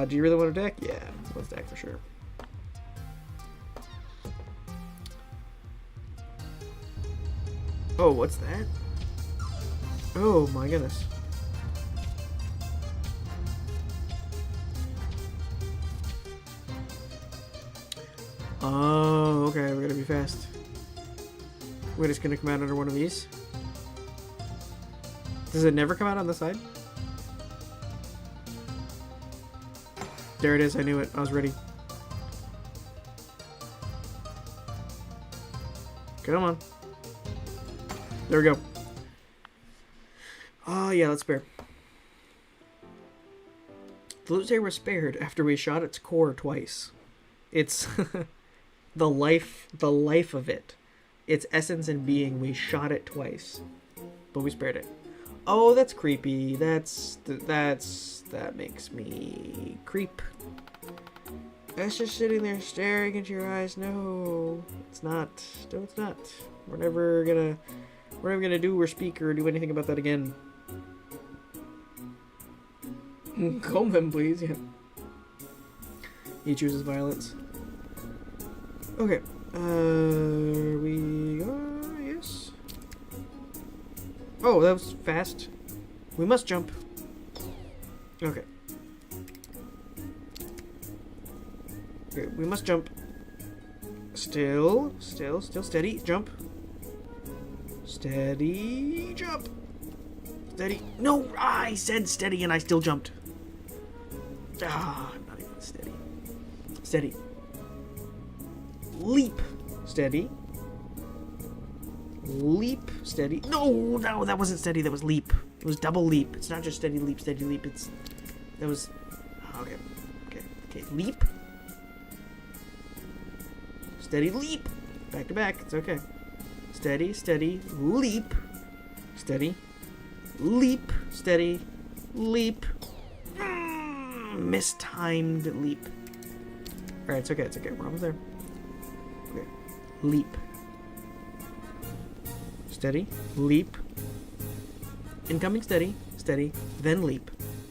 Do you really want to deck? Yeah, let's deck for sure. Oh, what's that? Oh my goodness. Oh, okay, we're gonna be fast. We're just gonna come out under one of these. Does it never come out on the side? There it is, I knew it. I was ready. Come on. There we go. Oh, yeah, let's spare. The loot saber was spared after we shot its core twice. It's the life of it. Its essence and being, we shot it twice. But we spared it. Oh, that's creepy. That makes me creep. That's just sitting there staring into your eyes. No, it's not. No, it's not. We're never gonna do or speak or do anything about that again. Comb them, please. Yeah. He chooses violence. Okay. Yes. Oh, that was fast. We must jump. Okay. Okay, we must jump. Still, steady, jump. Steady, jump. Steady. No, I said steady and I still jumped. Ah, not even steady. Steady. Leap. Steady. Leap. Steady. No, that wasn't steady. That was leap. It was double leap. It's not just steady leap, steady leap. That was... Okay. Leap. Steady leap. Back to back. It's okay. Steady, leap. Steady. Leap. Steady. Leap. Mistimed leap. Alright, it's okay. We're almost there. Okay. Leap. Steady. Leap. Incoming steady. Steady. Then leap.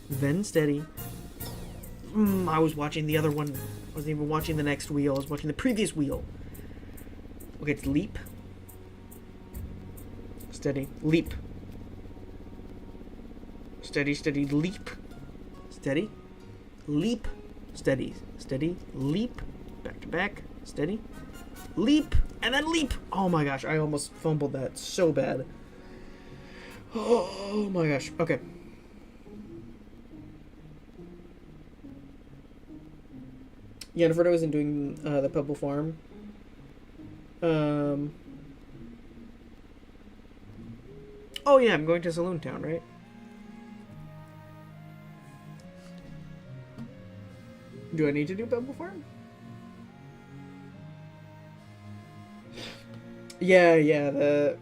Then steady. I was watching the other one. I wasn't even watching the next wheel. I was watching the previous wheel. Okay, it's leap. Steady. Leap. Steady, leap. Steady. Leap. Steady. Leap. Back to back. Steady. Leap. And then leap! Oh my gosh, I almost fumbled that so bad. Oh my gosh. Okay. Yennefer wasn't doing the Pebble Farm. Oh yeah, I'm going to Saloon Town, right? Do I need to do Pebble Farm? Yeah, yeah. The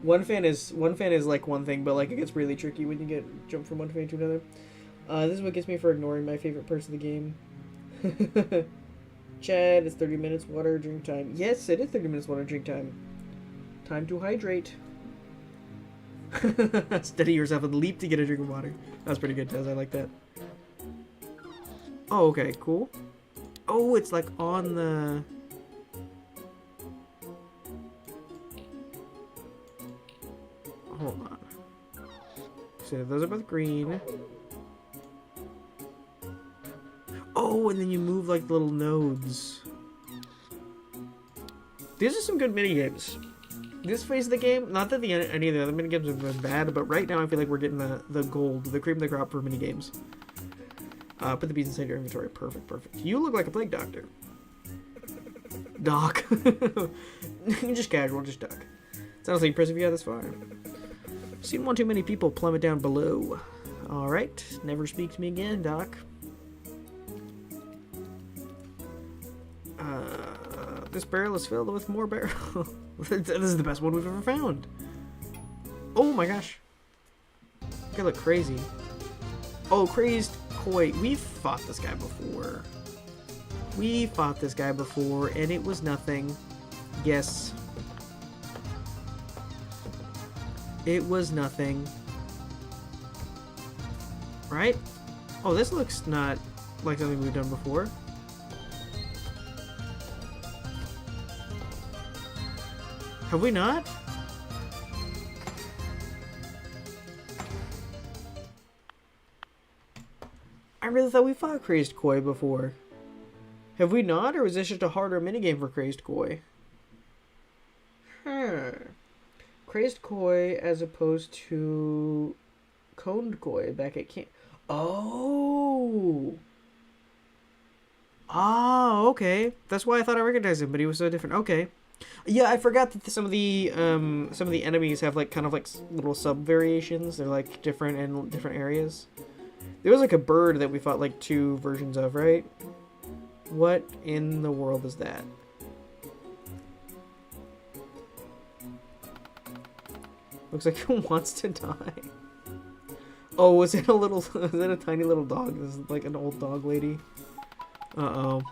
one fan is like one thing, but like it gets really tricky when you jump from one fan to another. This is what gets me for ignoring my favorite parts of the game. Chad, it's 30 minutes water drink time. Yes, it is 30 minutes water drink time. Time to hydrate. Steady yourself and leap to get a drink of water. That's pretty good, Tez. I like that. Oh, okay, cool. Oh, it's like on the... Hold on. So those are both green. Oh, and then you move like little nodes. These are some good minigames. This phase of the game, not that any of the other minigames have been bad, but right now I feel like we're getting the gold, the cream of the crop for minigames. Put the bees inside your inventory. Perfect, perfect. You look like a plague doctor. Doc. Just casual, just Doc. Sounds like impressive you got this far. Seen one too many people plummet down below. Alright, never speak to me again, Doc. This barrel is filled with more barrels. This is the best one we've ever found. Oh my gosh. I look crazy. Oh, crazed koi. We've fought this guy before. We fought this guy before, and it was nothing. Yes. It was nothing. Right? Oh, this looks not like something we've done before. Have we not? I really thought we fought Crazed Koi before. Have we not, or was this just a harder minigame for Crazed Koi? Crazed Koi as opposed to Coned Koi back at camp. Oh! Ah, okay. That's why I thought I recognized him, but he was so different. Okay. Yeah, I forgot that some of the enemies have like kind of like little sub variations. They're like different in different areas. There was like a bird that we fought like 2 versions of, right? What in the world is that? Looks like it wants to die. Oh, was it a little? Was it a tiny little dog? This is like an old dog lady. Uh-oh.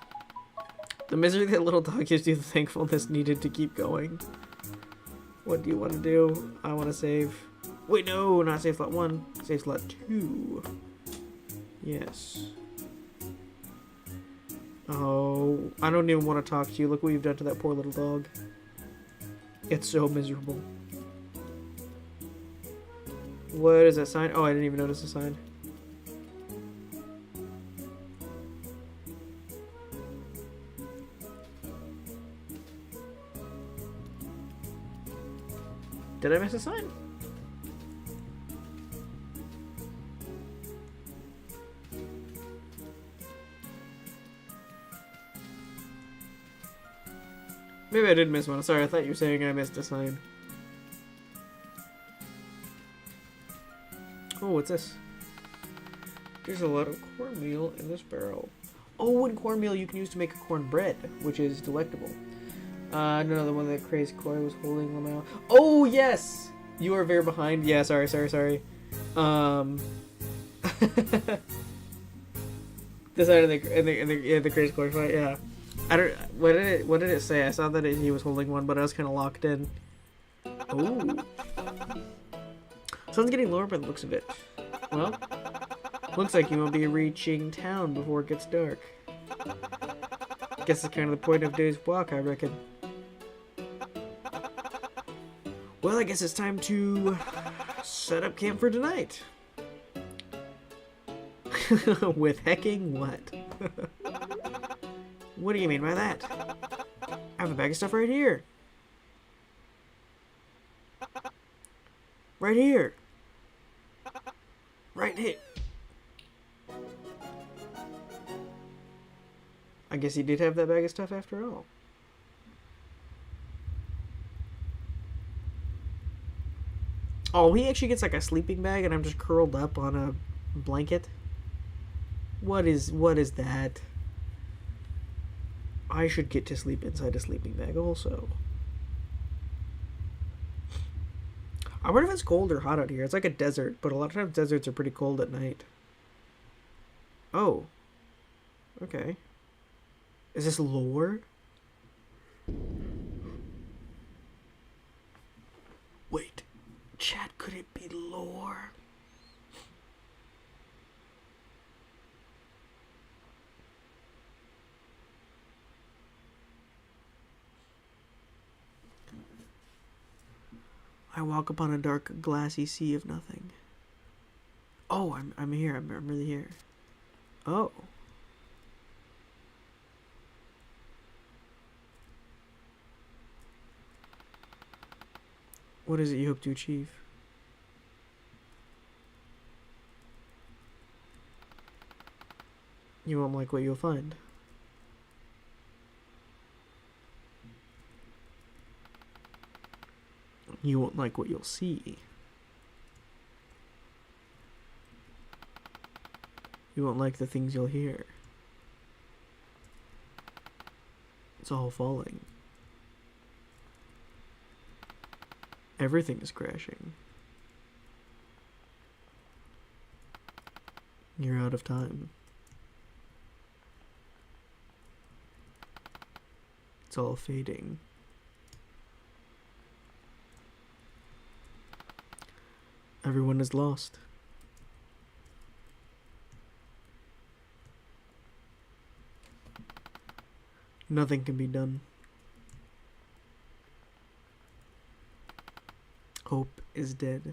The misery that little dog gives you the thankfulness needed to keep going. What do you want to do? I want to save. Wait, no, not save slot 1. Save slot 2. Yes. Oh, I don't even want to talk to you. Look what you've done to that poor little dog. It's so miserable. What is that sign? Oh, I didn't even notice the sign. Did I miss a sign? Maybe I did miss one. Sorry, I thought you were saying I missed a sign. Oh, what's this? There's a lot of cornmeal in this barrel. Oh, and cornmeal you can use to make a cornbread, which is delectable. No, the one that Crazed Koi was holding them out. Oh, yes! You are very behind. Yeah, sorry. The side of the Crazed Koi fight, yeah. I don't. What did it say? I saw that he was holding one, but I was kind of locked in. Ooh. Sun's getting lower by the looks of it. Well, looks like you won't be reaching town before it gets dark. Guess it's kind of the point of today's walk, I reckon. Well, I guess it's time to set up camp for tonight. With hecking what? What do you mean by that? I have a bag of stuff right here. Right here. Right here. I guess he did have that bag of stuff after all. Oh, he actually gets like a sleeping bag and I'm just curled up on a blanket. What is that? I should get to sleep inside a sleeping bag also. I wonder if it's cold or hot out here. It's like a desert, but a lot of times deserts are pretty cold at night. Oh. Okay. Is this lore? Wait. Chat, could it be lore? I walk upon a dark, glassy sea of nothing. Oh, I'm here. I'm really here. Oh. What is it you hope to achieve? You won't like what you'll find. You won't like what you'll see. You won't like the things you'll hear. It's all falling. Everything is crashing. You're out of time. It's all fading. Everyone is lost. Nothing can be done. Hope is dead.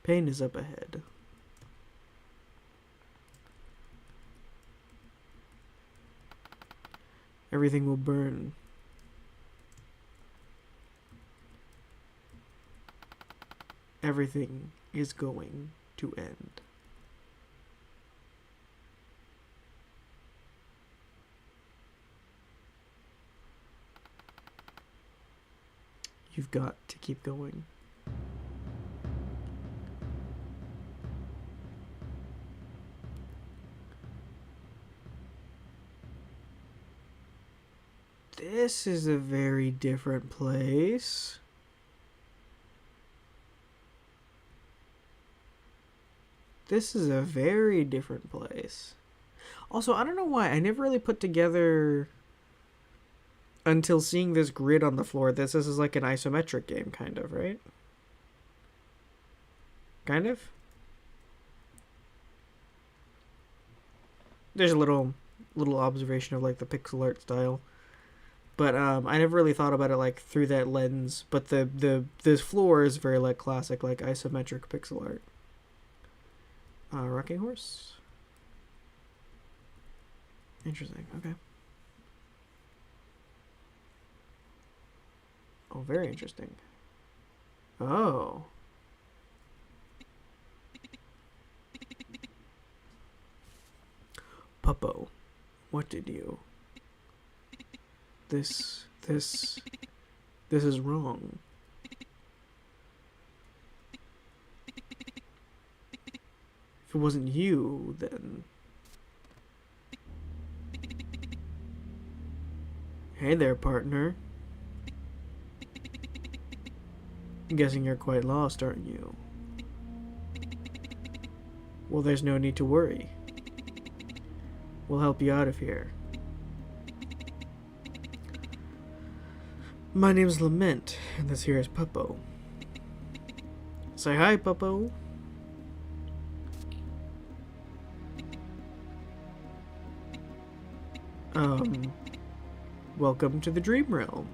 Pain is up ahead. Everything will burn. Everything is going to end. You've got to keep going. This is a very different place. This is a very different place. Also, I don't know why. I never really put together until seeing this grid on the floor. This is like an isometric game, kind of, right? Kind of? There's a little observation of like the pixel art style. But I never really thought about it like through that lens. But this floor is very like classic, like isometric pixel art. Rocking horse. Interesting. Okay. Oh, very interesting. Oh. Puppo, what did you? This is wrong. If it wasn't you, then... Hey there, partner. I'm guessing you're quite lost, aren't you? Well, there's no need to worry. We'll help you out of here. My name's Lament, and this here is Puppo. Say hi, Puppo. Welcome to the Dream Realm.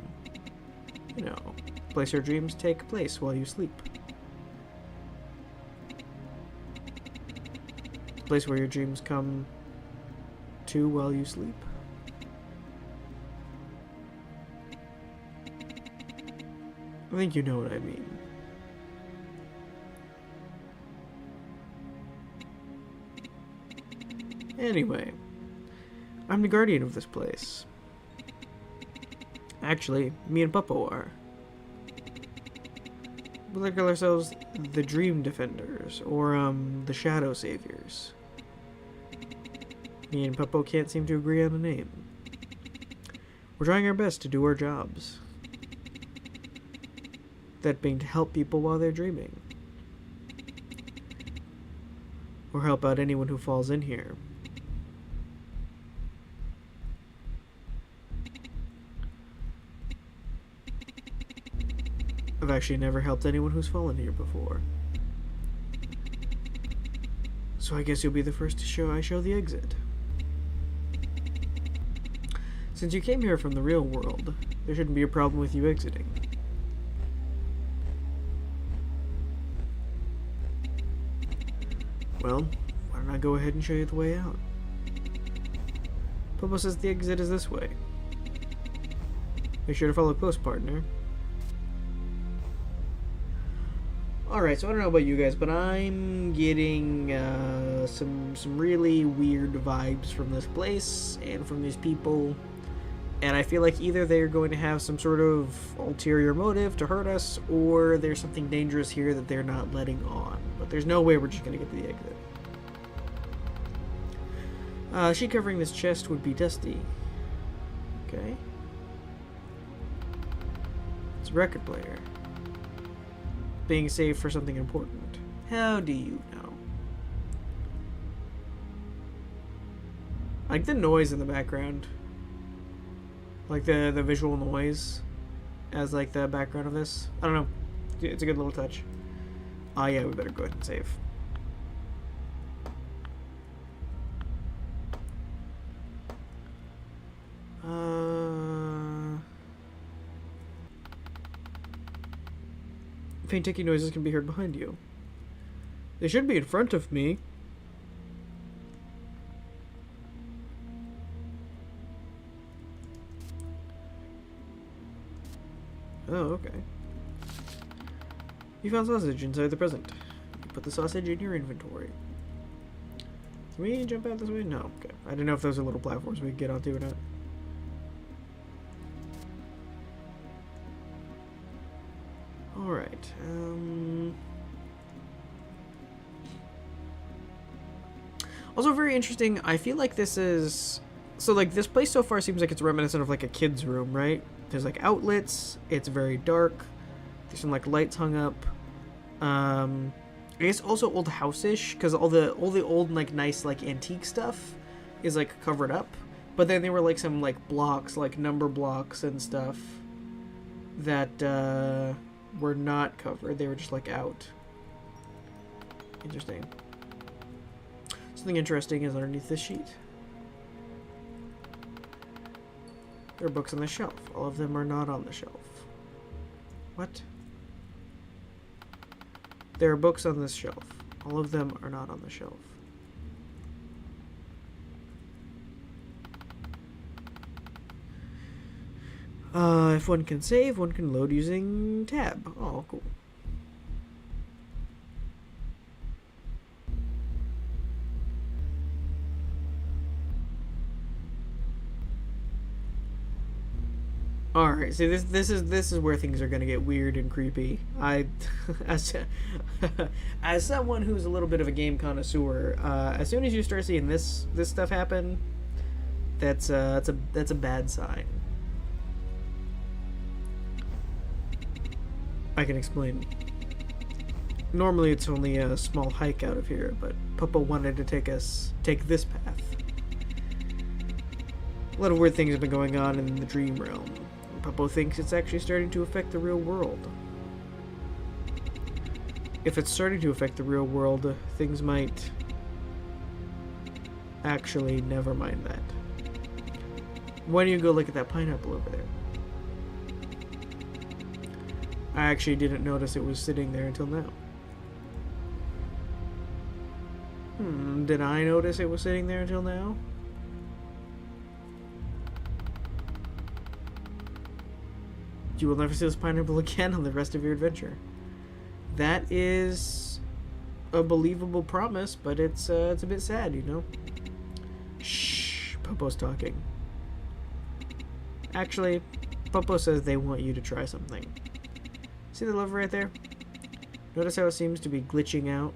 You know, place where dreams take place while you sleep. Place where your dreams come chew while you sleep. I think you know what I mean. Anyway, I'm the guardian of this place. Actually, me and Puppo are. We like call ourselves the Dream Defenders, or, the Shadow Saviors. Me and Puppo can't seem to agree on a name. We're trying our best to do our jobs. That being to help people while they're dreaming. Or help out anyone who falls in here. I've actually never helped anyone who's fallen here before. So I guess you'll be the first to show the exit. Since you came here from the real world, there shouldn't be a problem with you exiting. Well, why don't I go ahead and show you the way out? Popo says the exit is this way. Make sure to follow close, partner. Alright, so I don't know about you guys, but I'm getting some really weird vibes from this place and from these people. And I feel like either they're going to have some sort of ulterior motive to hurt us, or there's something dangerous here that they're not letting on. But there's no way we're just going to get to the exit. Sheet covering this chest would be dusty. Okay. It's a record player. Being saved for something important. How do you know? I like the noise in the background. Like the visual noise as like the background of this. I don't know. It's a good little touch. Oh yeah, we better go ahead and save. Faint ticking noises can be heard behind you. They should be in front of me. Oh, okay. You found sausage inside the present. You put the sausage in your inventory. Can we jump out this way? No. Okay. I didn't know if those are little platforms we could get onto or not. Alright. Also very interesting, I feel like this is... So, like, this place so far seems like it's reminiscent of, like, a kid's room, right? There's, like, outlets. It's very dark. There's some, like, lights hung up. I guess also old house-ish, because all the old, like, nice, like, antique stuff is, like, covered up. But then there were, like, some, like, blocks, like, number blocks and stuff that, were not covered. They were just, like, out. Interesting. Something interesting is underneath this sheet. There are books on the shelf. All of them are not on the shelf. What? There are books on this shelf. All of them are not on the shelf. If one can save, one can load using tab. Oh, cool. Alright, see this is where things are gonna get weird and creepy. As someone who's a little bit of a game connoisseur, as soon as you start seeing this stuff happen, that's a bad sign. I can explain. Normally it's only a small hike out of here, but Papa wanted to take this path. A lot of weird things have been going on in the dream realm. Papa thinks it's actually starting to affect the real world. If it's starting to affect the real world, things might... Actually, never mind that. Why don't you go look at that pineapple over there? I actually didn't notice it was sitting there until now. Did I notice it was sitting there until now? You will never see this pineapple again on the rest of your adventure. That is a believable promise, but it's a bit sad, you know? Shh, Popo's talking. Actually, Popo says they want you to try something. See the lever right there? Notice how it seems to be glitching out?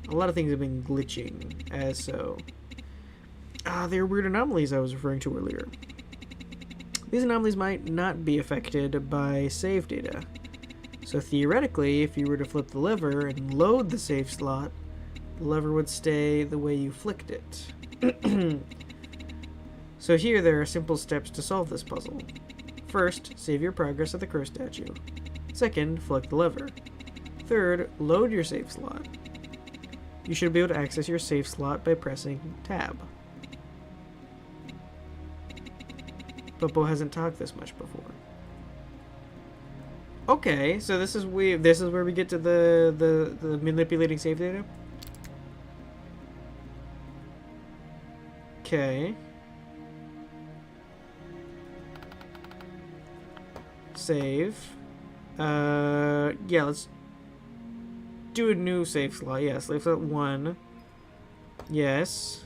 A lot of things have been glitching, as so. They're weird anomalies I was referring to earlier. These anomalies might not be affected by save data. So theoretically, if you were to flip the lever and load the save slot, the lever would stay the way you flicked it. So here there are simple steps to solve this puzzle. First, save your progress at the crow statue. Second, flick the lever. Third, load your save slot. You should be able to access your save slot by pressing tab. Popo hasn't talked this much before. Okay, so this is where we get to the manipulating save data. Okay. Save. Yeah, let's do a new save slot. Yeah, save slot 1. Yes.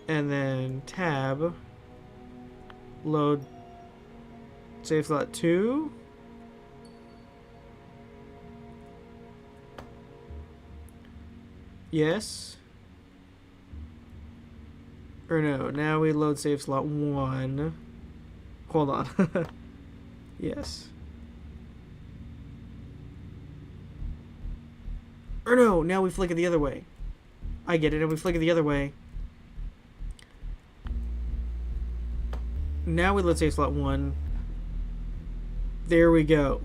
And then tab. Load save slot 2. Yes. Or no, now we load save slot 1. Hold on. Yes. Or no, now we flick it the other way. I get it, and we flick it the other way. Now we load save slot 1. There we go.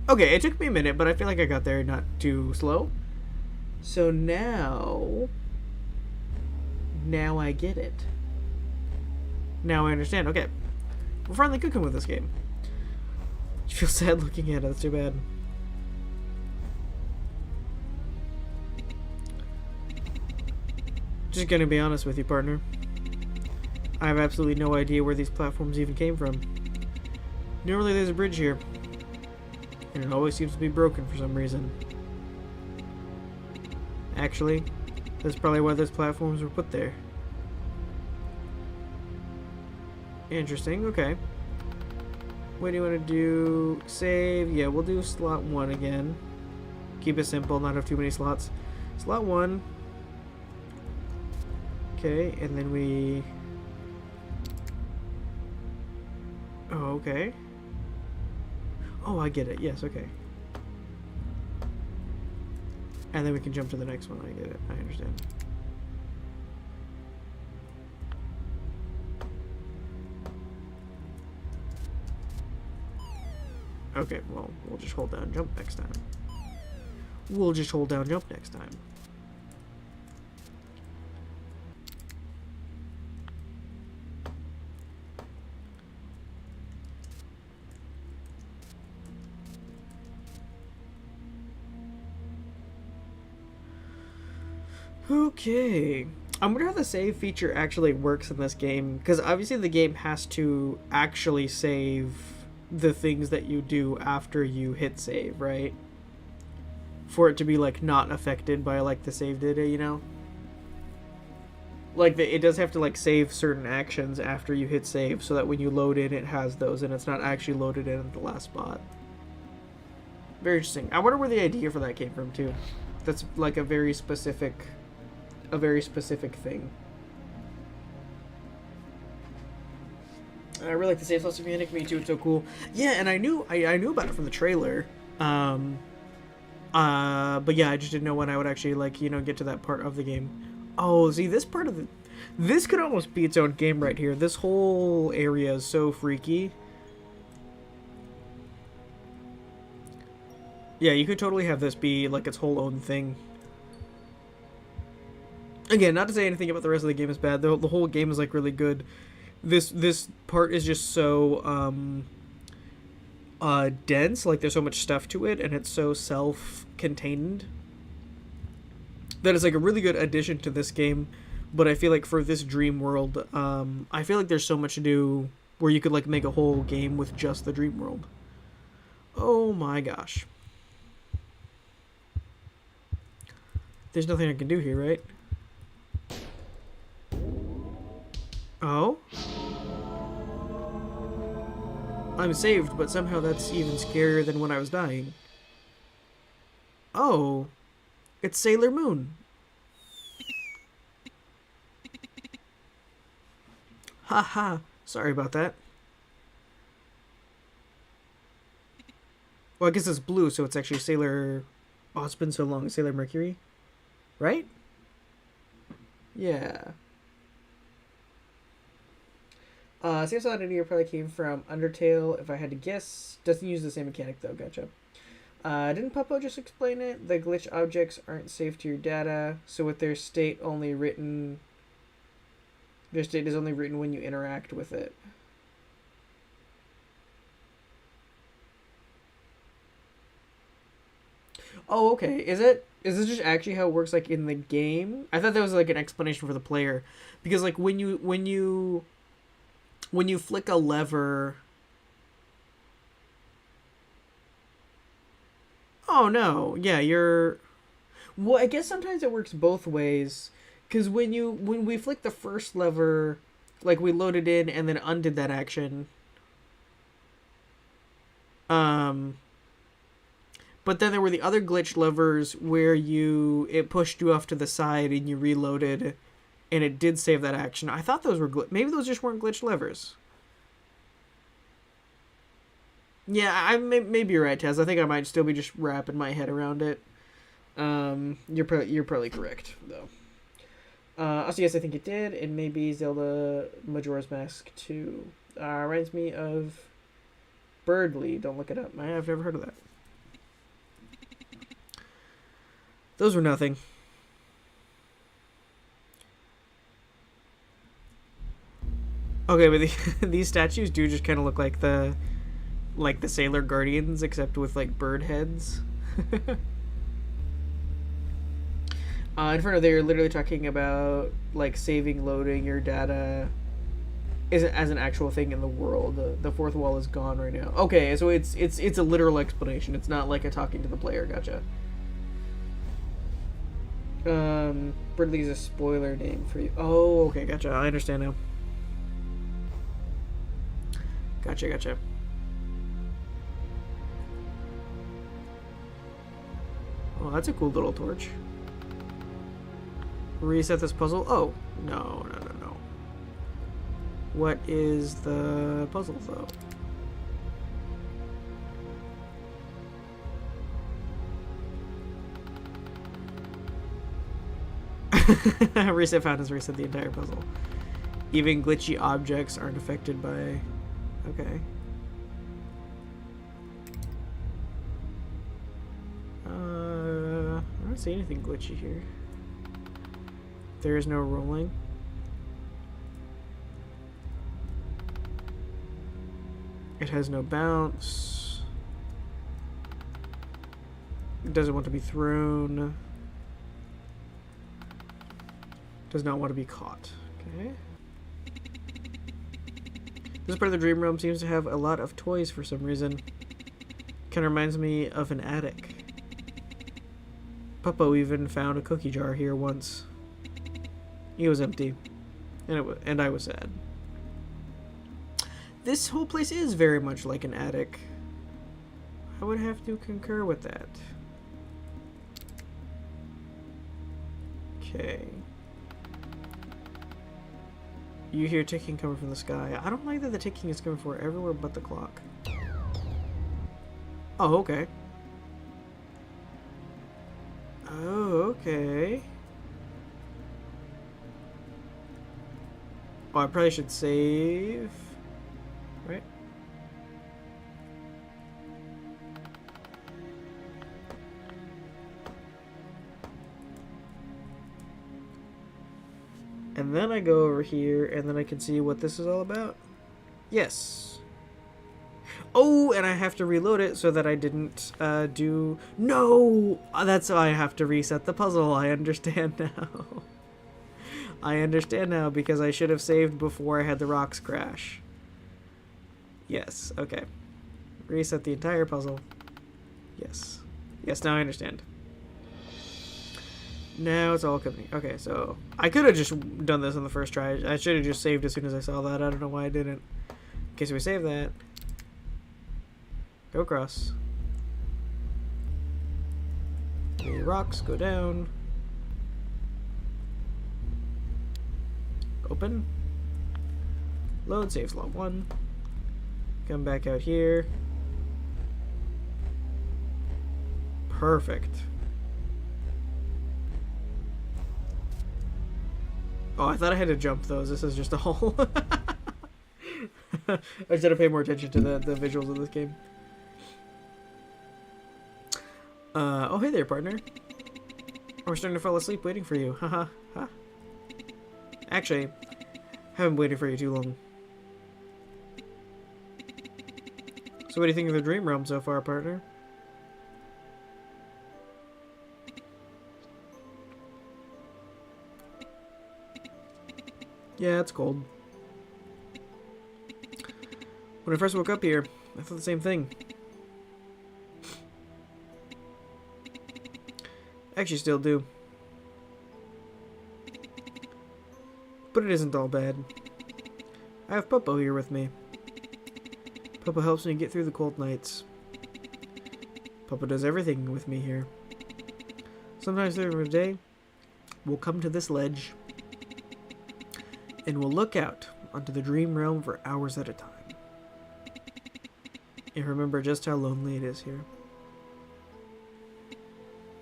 Okay, it took me a minute, but I feel like I got there not too slow. So now I get it. Now I understand. Okay. We're finally cooking with this game. You feel sad looking at it. That's too bad. Just gonna be honest with you, partner. I have absolutely no idea where these platforms even came from. Normally there's a bridge here, and it always seems to be broken for some reason. Actually, that's probably why those platforms were put there. Interesting, okay. What do you want to do? Save. Yeah, we'll do slot 1 again. Keep it simple, not have too many slots. Slot 1. Okay, and then we... Oh, okay. Oh, I get it. Yes, okay. And then we can jump to the next one. I get it. I understand. Okay, well, we'll just hold down jump next time. We'll just hold down jump next time. Okay. I wonder how the save feature actually works in this game, because obviously the game has to actually save the things that you do after you hit save, right? For it to be, like, not affected by, like, the save data, you know? Like, it does have to, like, save certain actions after you hit save, so that when you load in, it has those, and it's not actually loaded in at the last spot. Very interesting. I wonder where the idea for that came from, too. That's, like, a very specific thing. I really like the save slots mechanic. Me too. It's so cool. Yeah, and I knew about it from the trailer. But yeah, I just didn't know when I would actually, like, you know, get to that part of the game. Oh, see, this could almost be its own game right here. This whole area is so freaky. Yeah, you could totally have this be like its whole own thing. Again, not to say anything about the rest of the game is bad. The whole game is, like, really good. This part is just so dense. Like, there's so much stuff to it, and it's so self-contained that it's, like, a really good addition to this game. But I feel like for this dream world, I feel like there's so much to do where you could like make a whole game with just the dream world. Oh my gosh. There's nothing I can do here, right? Oh? I'm saved, but somehow that's even scarier than when I was dying. Oh. It's Sailor Moon. Haha. Sorry about that. Well, I guess it's blue, so it's actually Sailor... Oh, it's been so long. Sailor Mercury? Right? Yeah. Seems like idea probably came from Undertale, if I had to guess. Doesn't use the same mechanic, though. Gotcha. Didn't Puppo just explain it? The glitch objects aren't saved to your data, so with their state only written... Their state is only written when you interact with it. Oh, okay. Is this just actually how it works, like, in the game? I thought that was, like, an explanation for the player. Because, like, when you flick a lever... Oh, no. Yeah, you're... Well, I guess sometimes it works both ways. Because when we flick the first lever, like, we loaded in and then undid that action. But then there were the other glitch levers where it pushed you off to the side and you reloaded, and it did save that action. I thought those were maybe those just weren't glitch levers. Yeah, maybe you're right, Taz. I think I might still be just wrapping my head around it. You're probably correct though. Also, yes, I think it did, and maybe Zelda Majora's Mask 2. Reminds me of Birdly. Don't look it up. I've never heard of that. Those were nothing. Okay, but these statues do just kind of look like the Sailor Guardians, except with like bird heads. In front of there, you're literally talking about like saving, loading your data isn't as an actual thing in the world. The fourth wall is gone right now. Okay, so it's a literal explanation. It's not like a talking to the player. Gotcha. Birdley's a spoiler name for you. Oh, okay, gotcha. I understand now. Gotcha. Oh, that's a cool little torch. Reset this puzzle? Oh, no. What is the puzzle, though? Reset fountains reset the entire puzzle. Even glitchy objects aren't affected by... Okay. I don't see anything glitchy here. There is no rolling. It has no bounce. It doesn't want to be thrown. Does not want to be caught. Okay. This part of the dream realm seems to have a lot of toys for some reason. Kind of reminds me of an attic. Puppo even found a cookie jar here once. It was empty, and I was sad. This whole place is very much like an attic. I would have to concur with that. Okay. You hear ticking coming from the sky. I don't like that the ticking is coming from everywhere but the clock. Oh, okay. Oh, okay. Oh, I probably should save. Right? And then I go over here, and then I can see what this is all about. Yes. Oh, and I have to reload it so that I didn't do... No! That's why I have to reset the puzzle. I understand now. I understand now because I should have saved before I had the rocks crash. Yes, okay. Reset the entire puzzle. Yes. Yes, now I understand. Now it's all coming. Okay, so I could have just done this on the first try. I should have just saved as soon as I saw that. I don't know why I didn't. Okay, so we save that. Go across. The rocks go down. Open. Load, save slot 1. Come back out here. Perfect. Oh, I thought I had to jump those. This is just a hole. I should have paid more attention to the visuals of this game. Oh, hey there, partner. We're starting to fall asleep waiting for you. Haha. Ha. Actually, haven't waited for you too long. So what do you think of the dream realm so far, partner? Yeah, it's cold. When I first woke up here, I thought the same thing. Actually, still do. But it isn't all bad. I have Popo here with me. Popo helps me get through the cold nights. Popo does everything with me here. Sometimes through the day, we'll come to this ledge and we'll look out onto the dream realm for hours at a time. And remember just how lonely it is here.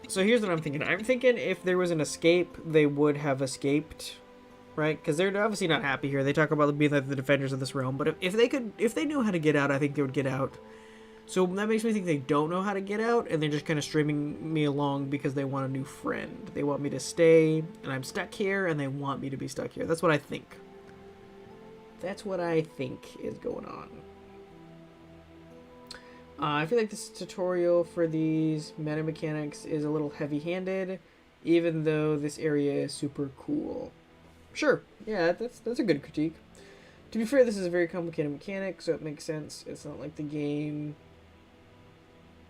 So here's what I'm thinking. I'm thinking if there was an escape, they would have escaped, right? Because they're obviously not happy here. They talk about being like the defenders of this realm, but if they knew how to get out, I think they would get out. So that makes me think they don't know how to get out, and they're just kind of streaming me along because they want a new friend. They want me to stay, and I'm stuck here, and they want me to be stuck here. That's what I think. That's what I think is going on. I feel like this tutorial for these meta mechanics is a little heavy-handed, even though this area is super cool. Sure, yeah, that's a good critique. To be fair, this is a very complicated mechanic, so it makes sense. It's not like the game...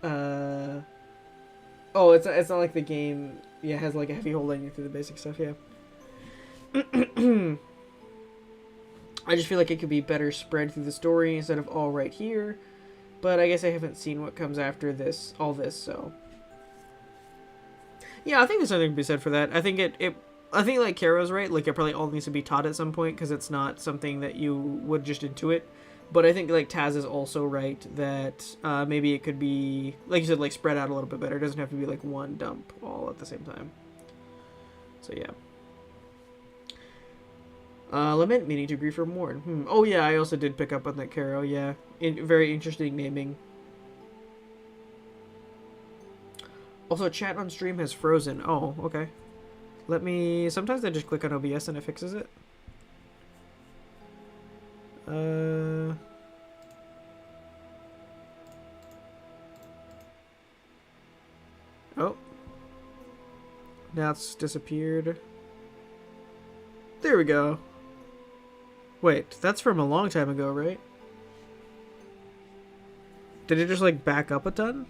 Oh, it's not like the game, yeah, has like a heavy hold on you through the basic stuff, yeah. I just feel like it could be better spread through the story instead of all right here. But I guess I haven't seen what comes after this, all this, so. Yeah, I think there's something to be said for that. I think I think like Karo's right, like it probably all needs to be taught at some point because it's not something that you would just intuit. But I think like Taz is also right that maybe it could be, like you said, like spread out a little bit better. It doesn't have to be like one dump all at the same time. So yeah. Lament meaning to grieve or mourn. Oh yeah, I also did pick up on that, Karo. Yeah, very interesting naming. Also, chat on stream has frozen. Oh, okay. Let me. Sometimes I just click on OBS and it fixes it. Oh. Now it's disappeared. There we go. Wait, that's from a long time ago, right? Did it just, like, back up a ton?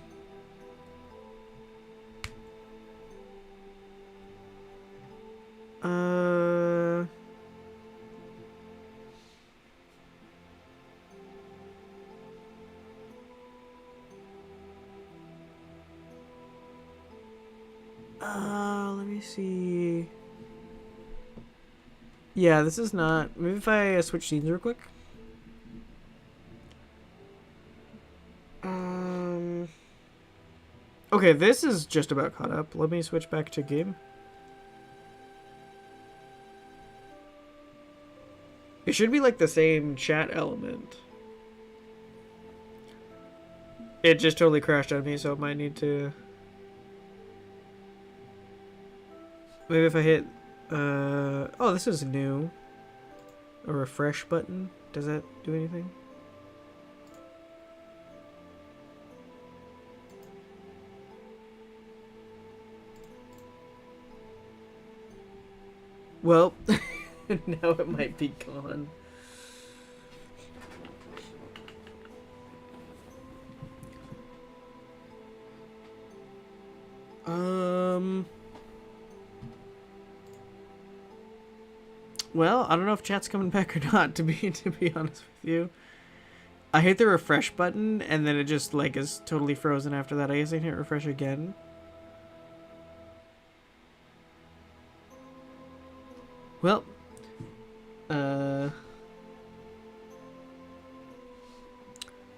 Let me see. Yeah, this is not... Maybe if I switch scenes real quick. Okay, this is just about caught up. Let me switch back to game. It should be like the same chat element. It just totally crashed on me, so it might need to... Maybe if I hit... oh, this is new. A refresh button. Does that do anything? Well, now it might be gone. Well, I don't know if chat's coming back or not. To be honest with you, I hit the refresh button and then it just like is totally frozen after that. I guess I can hit refresh again. Well,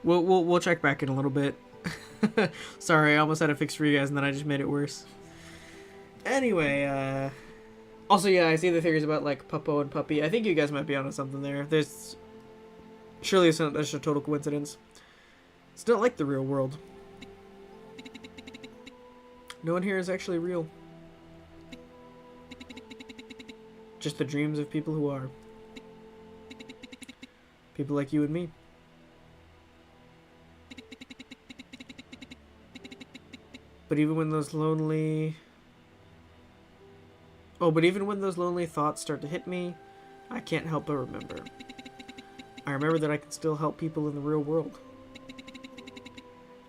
we'll check back in a little bit. Sorry, I almost had a fix for you guys and then I just made it worse. Anyway, also, yeah, I see the theories about, like, Puppo and Puppy. I think you guys might be onto something there. Surely it's not just a total coincidence. It's not like the real world. No one here is actually real. Just the dreams of people who are. People like you and me. But even when those lonely thoughts start to hit me, I can't help but remember. I remember that I can still help people in the real world.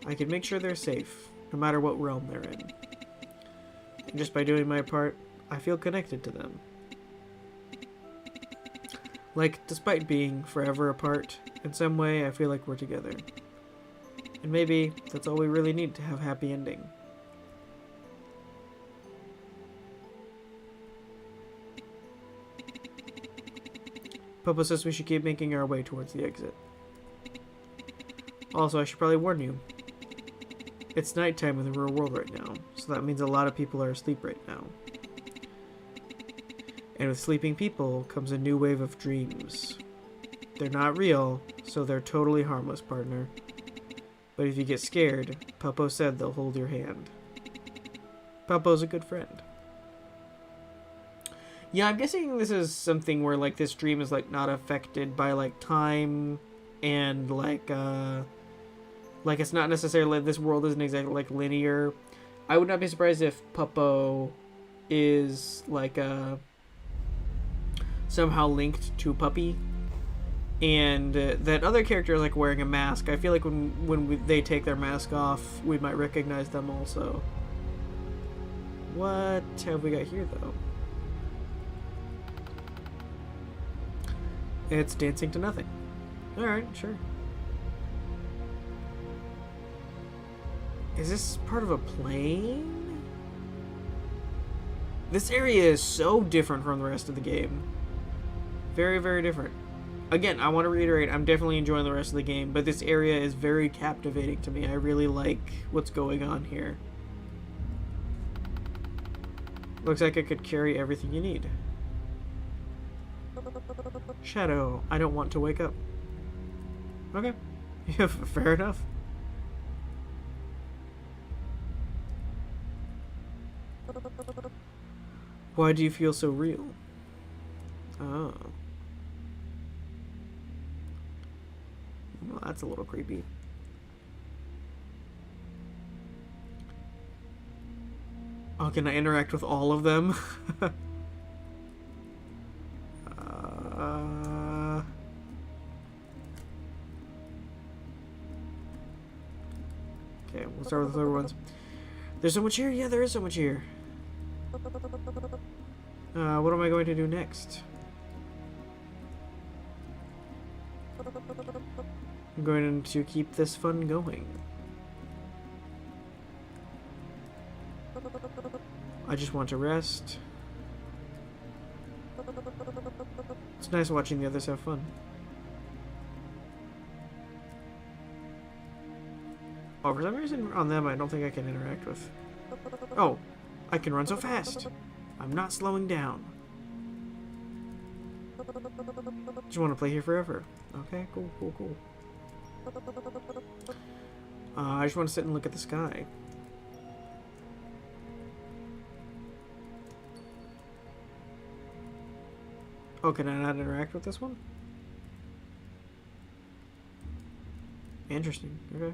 I can make sure they're safe, no matter what realm they're in. And just by doing my part, I feel connected to them. Like, despite being forever apart, in some way I feel like we're together. And maybe that's all we really need to have a happy ending. Papa says we should keep making our way towards the exit. Also, I should probably warn you. It's nighttime in the real world right now, so that means a lot of people are asleep right now. And with sleeping people comes a new wave of dreams. They're not real, so they're totally harmless, partner. But if you get scared, Puppo said they'll hold your hand. Puppo's a good friend. Yeah, I'm guessing this is something where, like, this dream is, like, not affected by, like, time and, like, it's not necessarily, this world isn't exactly, like, linear. I would not be surprised if Puppo is, like, somehow linked to Puppy. And that other character is, like, wearing a mask. I feel like when they take their mask off, we might recognize them also. What have we got here, though? It's dancing to nothing. Alright, sure. Is this part of a plane? This area is so different from the rest of the game. Very, very different. Again, I want to reiterate, I'm definitely enjoying the rest of the game, but this area is very captivating to me. I really like what's going on here. Looks like it could carry everything you need. Shadow, I don't want to wake up. Okay. Yeah, fair enough. Why do you feel so real? Oh. Well, that's a little creepy. Oh, can I interact with all of them? Okay, we'll start with the other ones. There's so much here? Yeah, there is so much here. What am I going to do next? I'm going to keep this fun going. I just want to rest. It's nice watching the others have fun. Oh, for some reason on them I don't think I can interact with. Oh, I can run so fast. I'm not slowing down. Just want to play here forever. Okay, cool, cool, cool. I just want to sit and look at the sky. Oh, can I not interact with this one? Interesting, okay.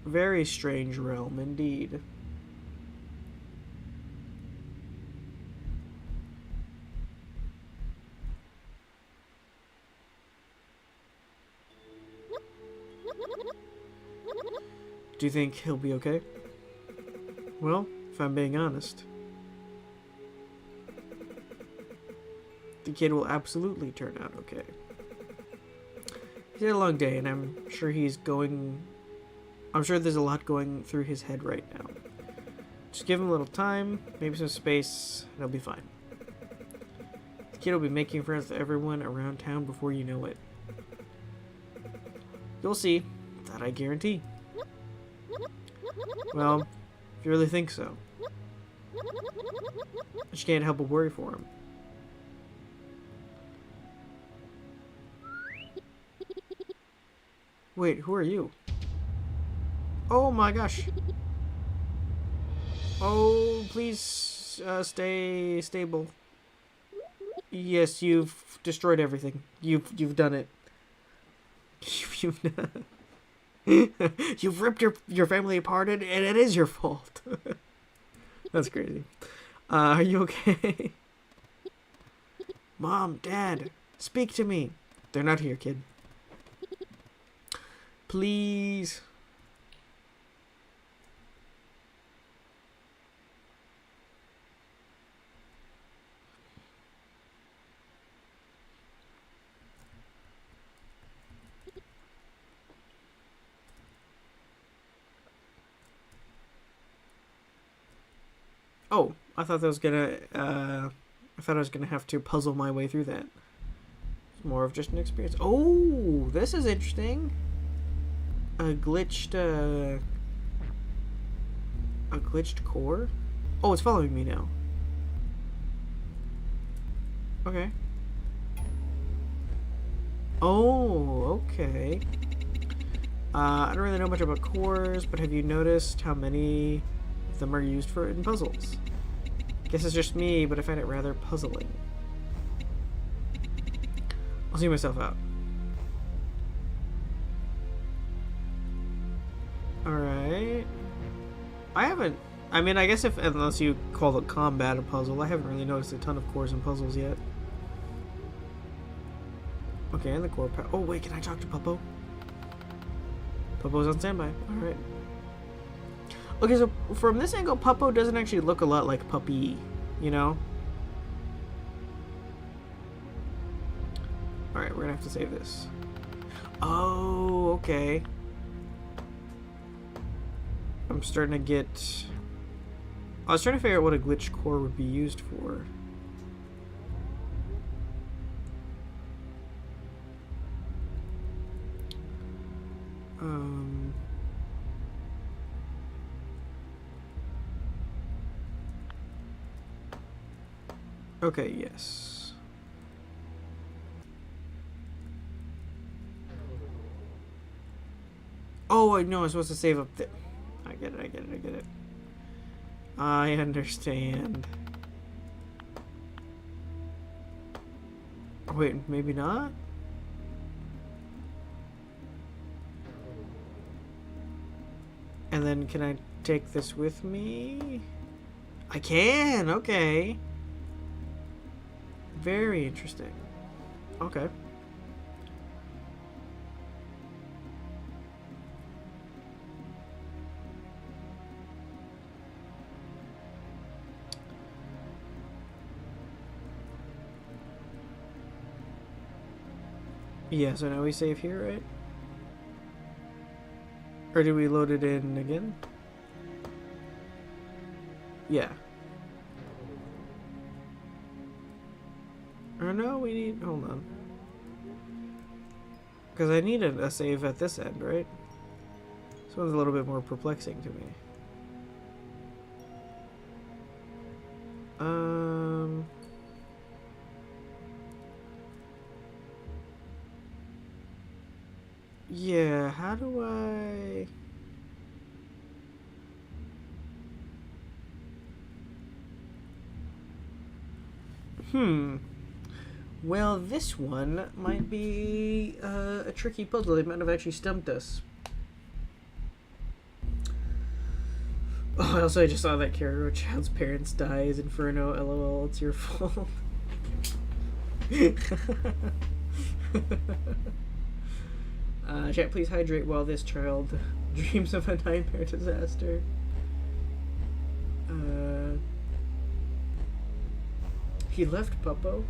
Very strange realm indeed. Do you think he'll be okay? Well, if I'm being honest, the kid will absolutely turn out okay. He's had a long day, and I'm sure there's a lot going through his head right now. Just give him a little time, maybe some space, and he'll be fine. The kid will be making friends with everyone around town before you know it. You'll see. That I guarantee. Well, if you really think so. I just can't help but worry for him. Wait, who are you? Oh my gosh. Oh, please stay stable. Yes, you've destroyed everything. You've done it. You've ripped your family apart, and it is your fault. That's crazy. Are you okay? Mom, Dad, speak to me. They're not here, kid. Please. Oh, I thought I was gonna have to puzzle my way through that. It's more of just an experience. Oh, this is interesting. A glitched core? Oh, it's following me now. Okay. Oh, okay. I don't really know much about cores, but have you noticed how many of them are used in puzzles? Guess it's just me, but I find it rather puzzling. I'll see myself out. Alright. I mean, I guess unless you call the combat a puzzle, I haven't really noticed a ton of cores and puzzles yet. Okay, and the core oh wait, can I talk to Puppo? Puppo's on standby. Alright. Okay, so from this angle, Puppo doesn't actually look a lot like Puppy, you know? Alright, we're gonna have to save this. Oh, okay. I'm starting to get... I was trying to figure out what a glitch core would be used for. Okay, yes. Oh, I know, I'm supposed to save up there. I get it. I understand. Wait, maybe not? And then can I take this with me? I can, okay. Very interesting. Okay. Yeah, so now we save here, right? Or do we load it in again? Yeah. Or no, we need... Hold on. Because I need a save at this end, right? This one's a little bit more perplexing to me. Yeah, how do I... Well, this one might be a tricky puzzle. They might have actually stumped us. Oh, also, I just saw that Kara child's parents dies. Inferno, lol, it's your fault. Chat, please hydrate while this child dreams of a nightmare disaster. He left Puppo.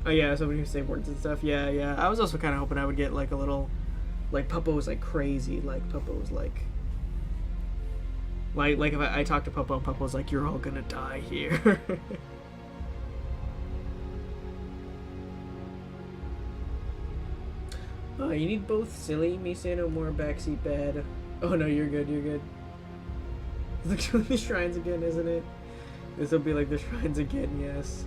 Oh yeah, somebody who say words and stuff. Yeah, yeah. I was also kind of hoping I would get like a little, like Puppo was like crazy. Like Puppo was like if I talked to Puppo and Puppo was like, "You're all gonna die here." Oh, you need both, silly. Me say no more. Backseat bad. Oh no, you're good. You're good. It's like the shrines again, isn't it? This will be like the shrines again. Yes.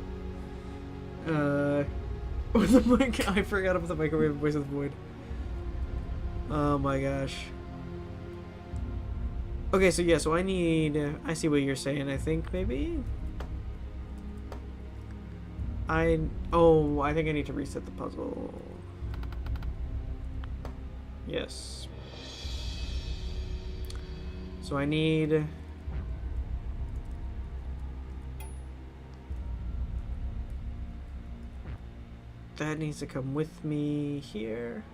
With the mic, I forgot about the microwave voice of the void. Oh my gosh. Okay, so yeah, so I need. I see what you're saying. I think maybe. I think I need to reset the puzzle. Yes. So I need. That needs to come with me here.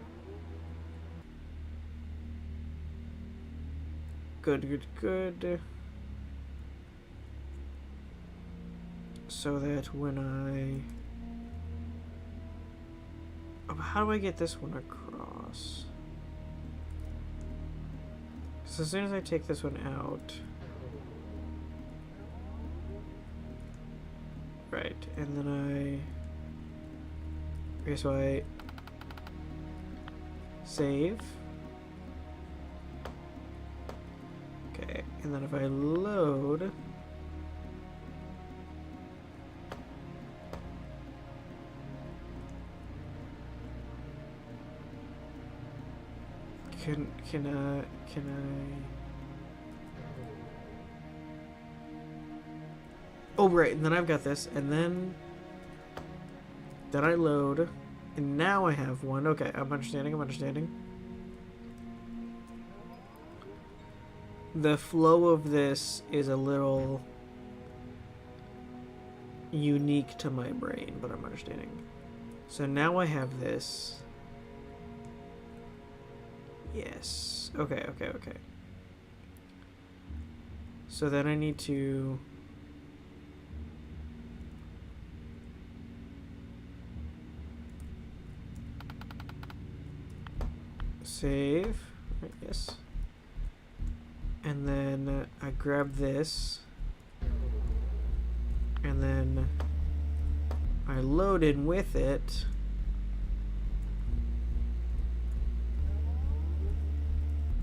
Good, good, good. So that when I... How do I get this one across? So as soon as I take this one out... Right, and then okay, so I save. Okay, and then if I load, can I? Oh right, and then I've got this, and then I load, and now I have one. Okay, I'm understanding. The flow of this is a little unique to my brain, but I'm understanding. So now I have this. Yes. Okay. So then I need to... save. Right, yes. And then I grab this. And then I load in with it.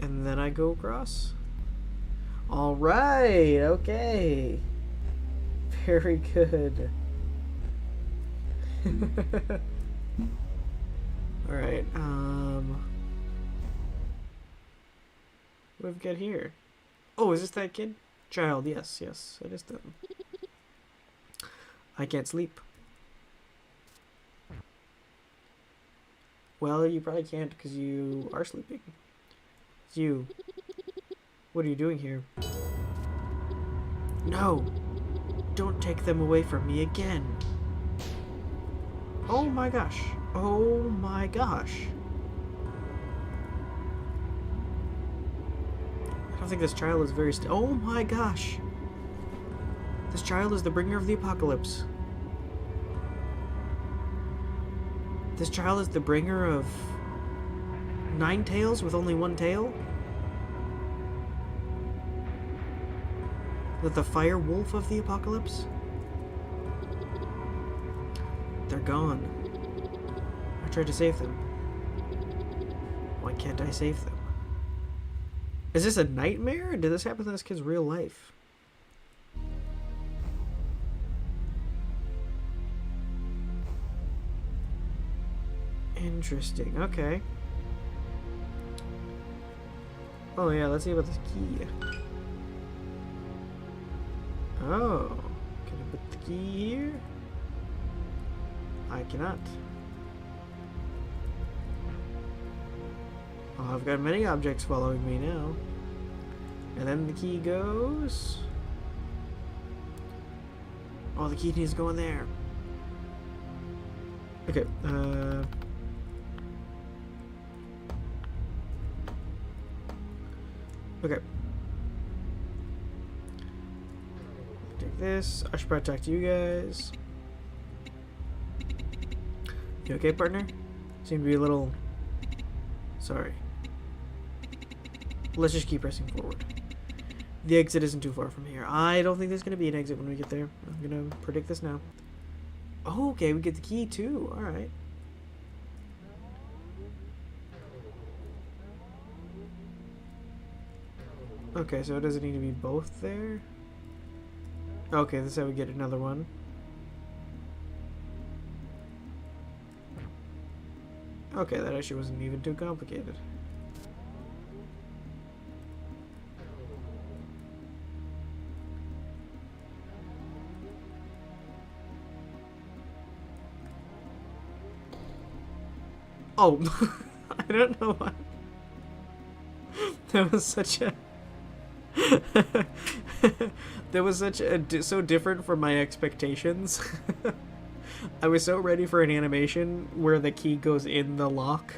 And then I go across. All right. Okay. Very good. All right. What have we got here? Oh, is this that kid? Child, yes, it is them. I can't sleep. Well, you probably can't because you are sleeping. It's you. What are you doing here? No! Don't take them away from me again. Oh my gosh. Oh my gosh. I don't think this child is very oh my gosh. This child is the bringer of the apocalypse. This child is the bringer of 9 tails with only 1 tail? The fire wolf of the apocalypse? They're gone. I tried to save them. Why can't I save them? Is this a nightmare? Or did this happen in this kid's real life? Interesting. Okay. Oh yeah, let's see about this key. Oh, can I put the key here? I cannot. Oh, I've got many objects following me now. And then the key goes... Oh, the key needs to go in there. Okay, okay. this. I should probably talk to you guys. You okay, partner? Seem to be a little... Sorry. Let's just keep pressing forward. The exit isn't too far from here. I don't think there's going to be an exit when we get there. I'm going to predict this now. Oh, okay, we get the key too. Alright. Okay, so does it need to be both there? Okay, this is how we get another one. Okay, that actually wasn't even too complicated. Oh, I don't know why. That was such a... that was such a... so different from my expectations. I was so ready for an animation where the key goes in the lock.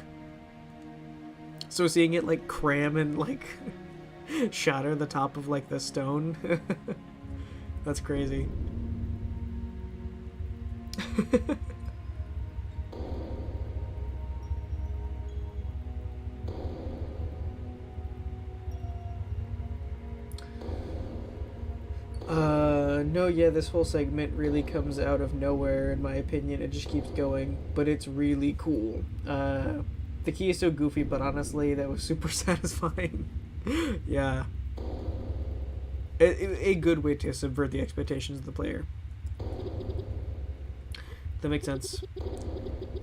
So seeing it, like, cram and, like, shatter the top of, like, the stone. That's crazy. No, yeah, this whole segment really comes out of nowhere, in my opinion. It just keeps going, but it's really cool. The key is so goofy, but honestly, that was super satisfying. Yeah. A good way to subvert the expectations of the player. That makes sense.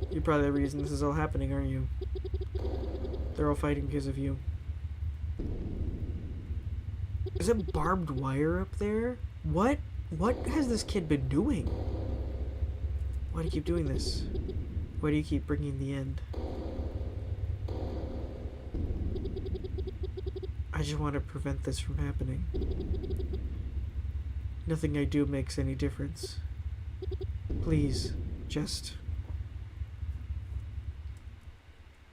You're probably the reason this is all happening, aren't you? They're all fighting because of you. Is it barbed wire up there? What? What has this kid been doing? Why do you keep doing this? Why do you keep bringing the end? I just want to prevent this from happening. Nothing I do makes any difference. Please, just...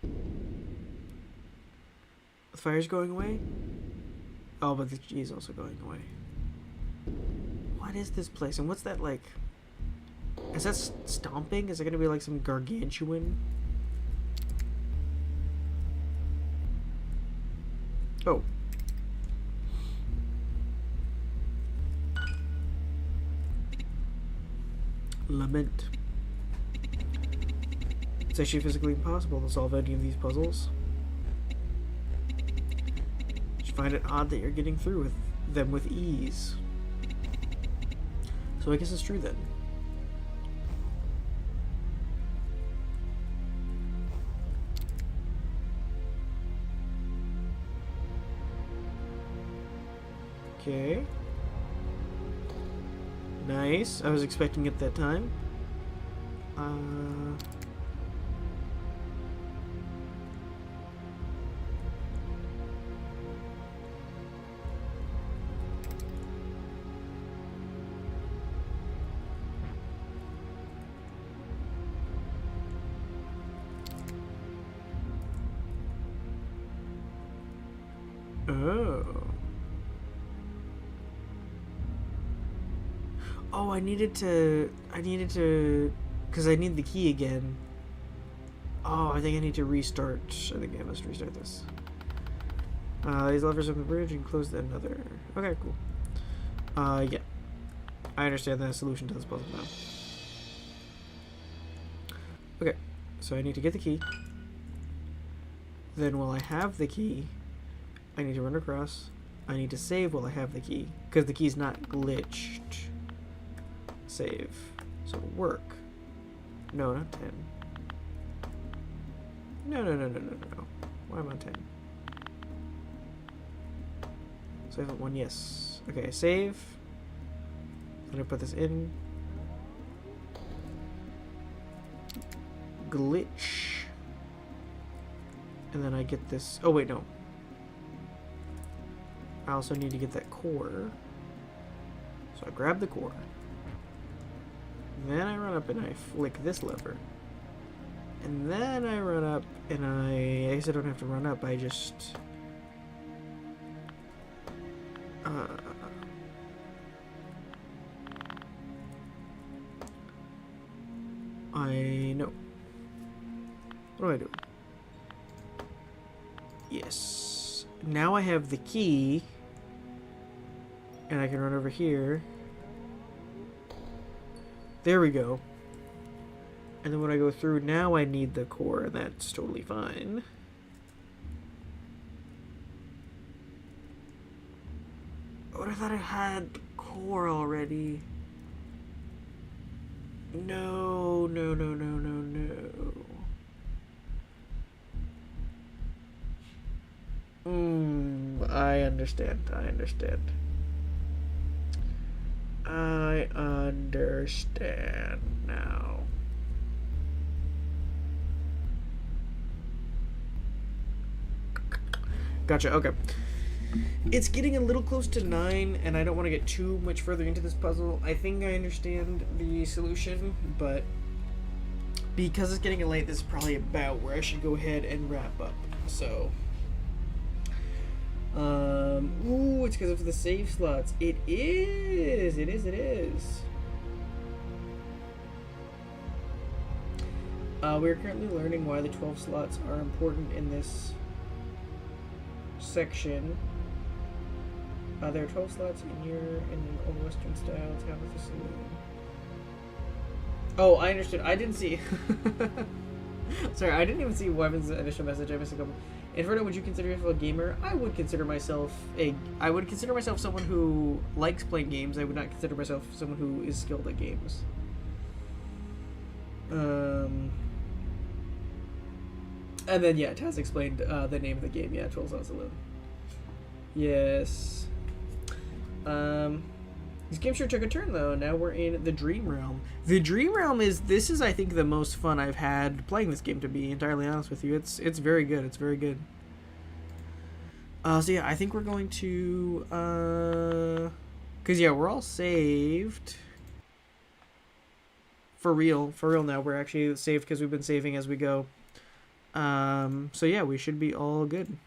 The fire's going away? Oh, but the G is also going away. What is this place? And what's that like? Is that stomping? Is it gonna be like some gargantuan? Oh. Lament. It's actually physically impossible to solve any of these puzzles. Just find it odd that you're getting through with them with ease. So I guess it's true then. Okay. Nice. I was expecting it that time. Oh, I needed to, because I need the key again. Oh, I think I need to restart. I think I must restart this. These levers open the bridge and close the another. Okay, cool. Yeah. I understand the solution to this puzzle now. Okay, so I need to get the key. Then while I have the key, I need to run across. I need to save while I have the key, because the key's not glitched. Save. So it'll work. No, not 10. No. Why am I on 10? Save at 1, yes. Okay, save. Then I put this in. Glitch. And then I get this. Oh, wait, no. I also need to get that core. So I grab the core. Then I run up and I flick this lever. And then I run up and I guess I don't have to run up, I just... I know. What am I doing? Yes. Now I have the key. And I can run over here. There we go. And then when I go through, now I need the core, and that's totally fine. Oh, I thought I had core already. No, no, no, no, no, no. I understand. I understand. I understand now. Gotcha, okay. It's getting a little close to 9, and I don't want to get too much further into this puzzle. I think I understand the solution, but because it's getting late, this is probably about where I should go ahead and wrap up. So, ooh, it's because of the save slots. It is. We're currently learning why the 12 slots are important in this section. There are 12 slots in an old Western style town with a saloon. Oh, I understood. I didn't see. Sorry, I didn't even see Weapon's initial message. I missed a couple. Inferno, would you consider yourself a gamer? I would consider myself someone who likes playing games. I would not consider myself someone who is skilled at games. And then yeah, Taz explained the name of the game. Yeah, 12 Slots Saloon. Yes. This game sure took a turn though. Now we're in the Dream Realm. The Dream Realm is I think the most fun I've had playing this game, to be entirely honest with you. It's very good. It's very good. So yeah, I think we're going to cuz yeah, we're all saved. For real now. We're actually saved cuz we've been saving as we go. So yeah, we should be all good.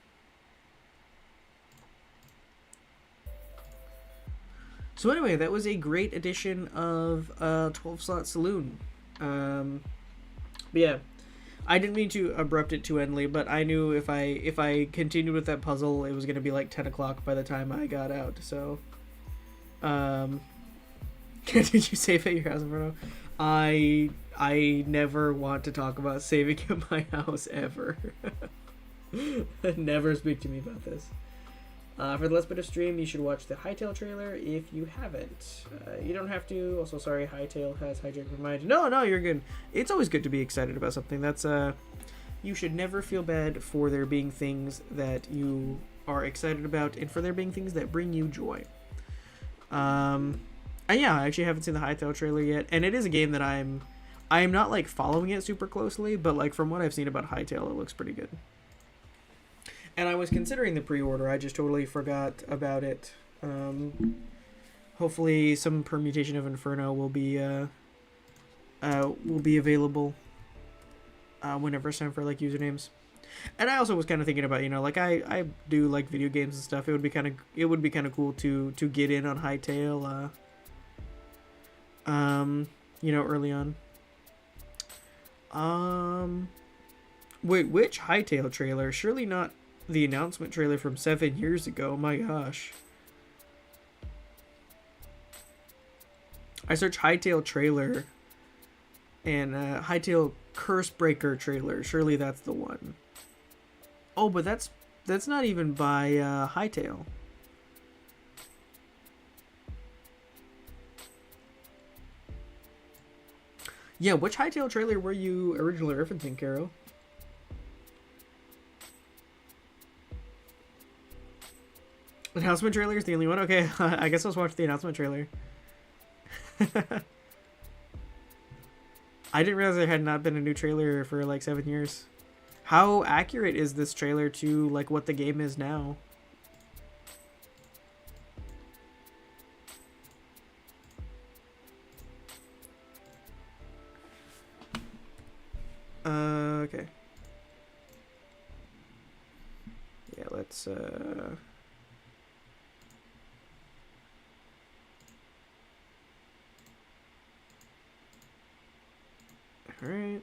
So anyway, that was a great edition of 12 Slot Saloon. But yeah, I didn't mean to abrupt it too endly, but I knew if I continued with that puzzle, it was going to be like 10 o'clock by the time I got out. So, did you save at your house, Bruno? I never want to talk about saving at my house ever. Never speak to me about this. For the last bit of stream, you should watch the Hytale trailer if you haven't. You don't have to. Also, sorry, Hytale has hijacked my mind. No, you're good. It's always good to be excited about something. That's you should never feel bad for there being things that you are excited about, and for there being things that bring you joy. And yeah, I actually haven't seen the Hytale trailer yet, and it is a game that I'm not like following it super closely, but like from what I've seen about Hytale, it looks pretty good. And I was considering the pre-order. I just totally forgot about it. Hopefully, some permutation of Inferno will be available whenever it's time for like usernames. And I also was kind of thinking about, like I do like video games and stuff. It would be kind of cool to get in on Hytale. Early on. Wait, which Hytale trailer? Surely not the announcement trailer from 7 years ago. My gosh. I searched Hytale trailer and Hytale Cursebreaker trailer. Surely that's the one. Oh, but that's not even by Hytale. Yeah, which Hytale trailer were you originally referencing, Caro? Announcement trailer is the only one? Okay, I guess I'll watch the announcement trailer. I didn't realize there had not been a new trailer for like 7 years. How accurate is this trailer to like what the game is now? Okay. Yeah, let's All right.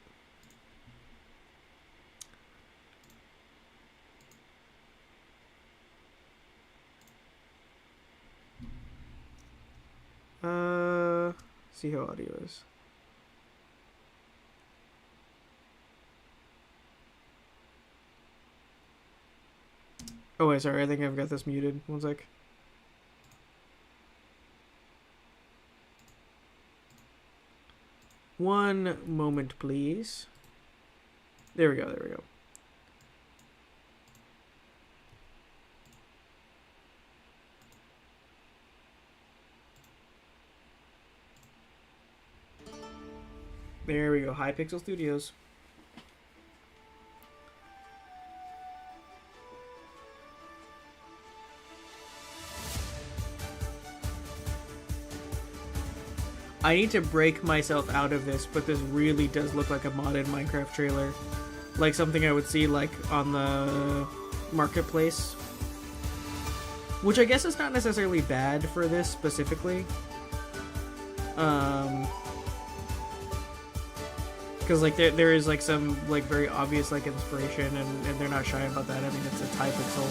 See how audio is. Oh wait, sorry. I think I've got this muted. One sec. One moment, please. There we go. There we go. There we go. Hypixel Studios. I need to break myself out of this, but this really does look like a modded Minecraft trailer. Like something I would see like on the marketplace. Which I guess is not necessarily bad for this specifically. Because like there is like some like very obvious like inspiration, and they're not shy about that. I mean, it's Hypixel.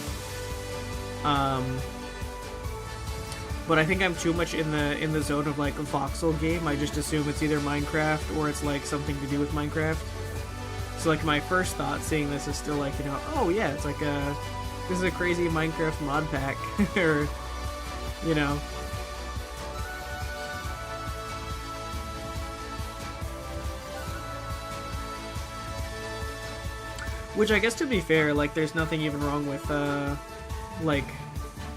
But I think I'm too much in the zone of like a voxel game. I just assume it's either Minecraft or it's like something to do with Minecraft. So like my first thought seeing this is still like, you know, oh yeah, it's like this is a crazy Minecraft mod pack or you know. Which I guess to be fair, like there's nothing even wrong with like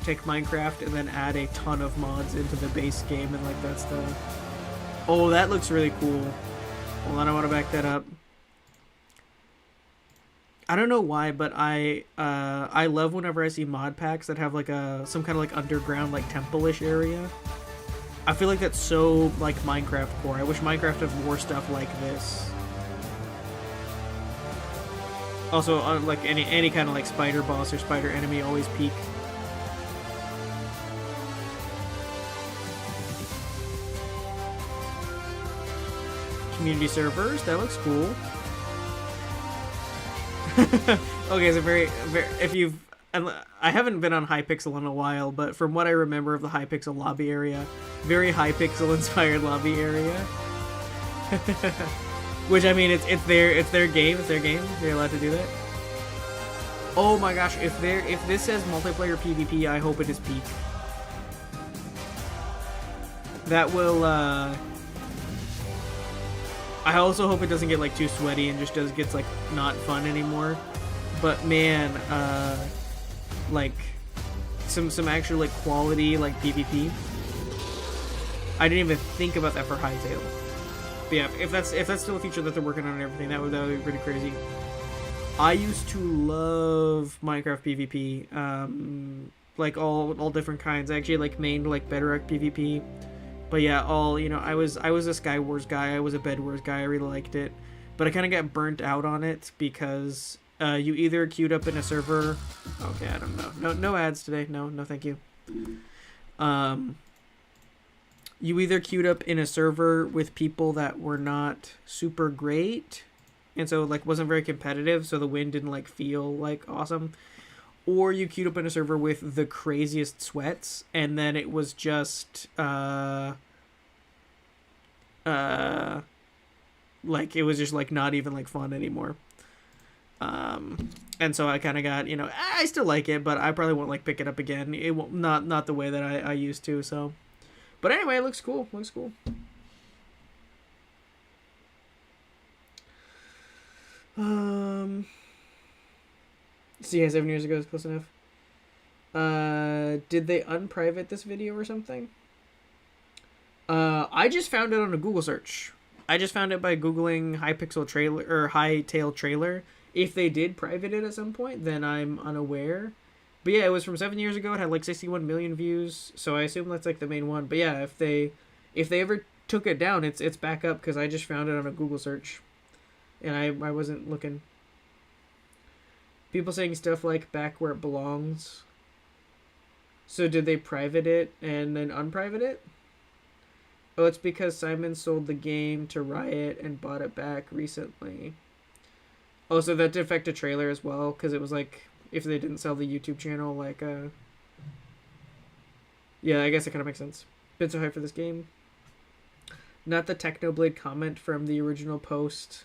take Minecraft and then add a ton of mods into the base game, and like that's the... Oh, that looks really cool. Hold on, I want to back that up. I don't know why, but I love whenever I see mod packs that have like some kind of like underground like temple-ish area. I feel like that's so like Minecraft core. I wish Minecraft had more stuff like this. Also, like any kind of like spider boss or spider enemy always peak. Community servers, that looks cool. Okay, so very, if you've... I haven't been on Hypixel in a while, but from what I remember of the Hypixel lobby area, very Hypixel inspired lobby area. Which, I mean, it's their game, they're allowed to do that. Oh my gosh, if this says multiplayer PvP, I hope it is peak. That will, I also hope it doesn't get like too sweaty and just gets like not fun anymore. But man, like some actual like quality like PvP. I didn't even think about that for Hightail. But yeah, if that's still a feature that they're working on and everything, that would be pretty crazy. I used to love Minecraft PvP, like all different kinds. I actually like mained like Bedrock PvP. But yeah, I was a Sky Wars guy, I was a Bed Wars guy, I really liked it. But I kind of got burnt out on it because you either queued up in a server... Okay, I don't know. No ads today. No thank you. You either queued up in a server with people that were not super great, and so like wasn't very competitive, so the win didn't like feel like awesome. Or you queued up in a server with the craziest sweats, and then it was just, like, it was just, like, not even, like, fun anymore. And so I kind of got, you know, I still like it, but I probably won't, like, pick it up again. It won't, not the way that I used to, so. But anyway, it looks cool. Looks cool. See, yeah, 7 years ago is close enough. Did they unprivate this video or something? I just found it on a Google search. I just found it by Googling Hypixel trailer or Hightail trailer. If they did private it at some point, then I'm unaware. But yeah, it was from 7 years ago. It had like 61 million views, so I assume that's like the main one. But yeah, if they ever took it down, it's back up because I just found it on a Google search, and I wasn't looking. People saying stuff like back where it belongs. So did they private it and then unprivate it? Oh, it's because Simon sold the game to Riot and bought it back recently. Oh, so that did affect the trailer as well, because it was like, if they didn't sell the YouTube channel, like, yeah, I guess it kind of makes sense. Been so hyped for this game. Not the Technoblade comment from the original post.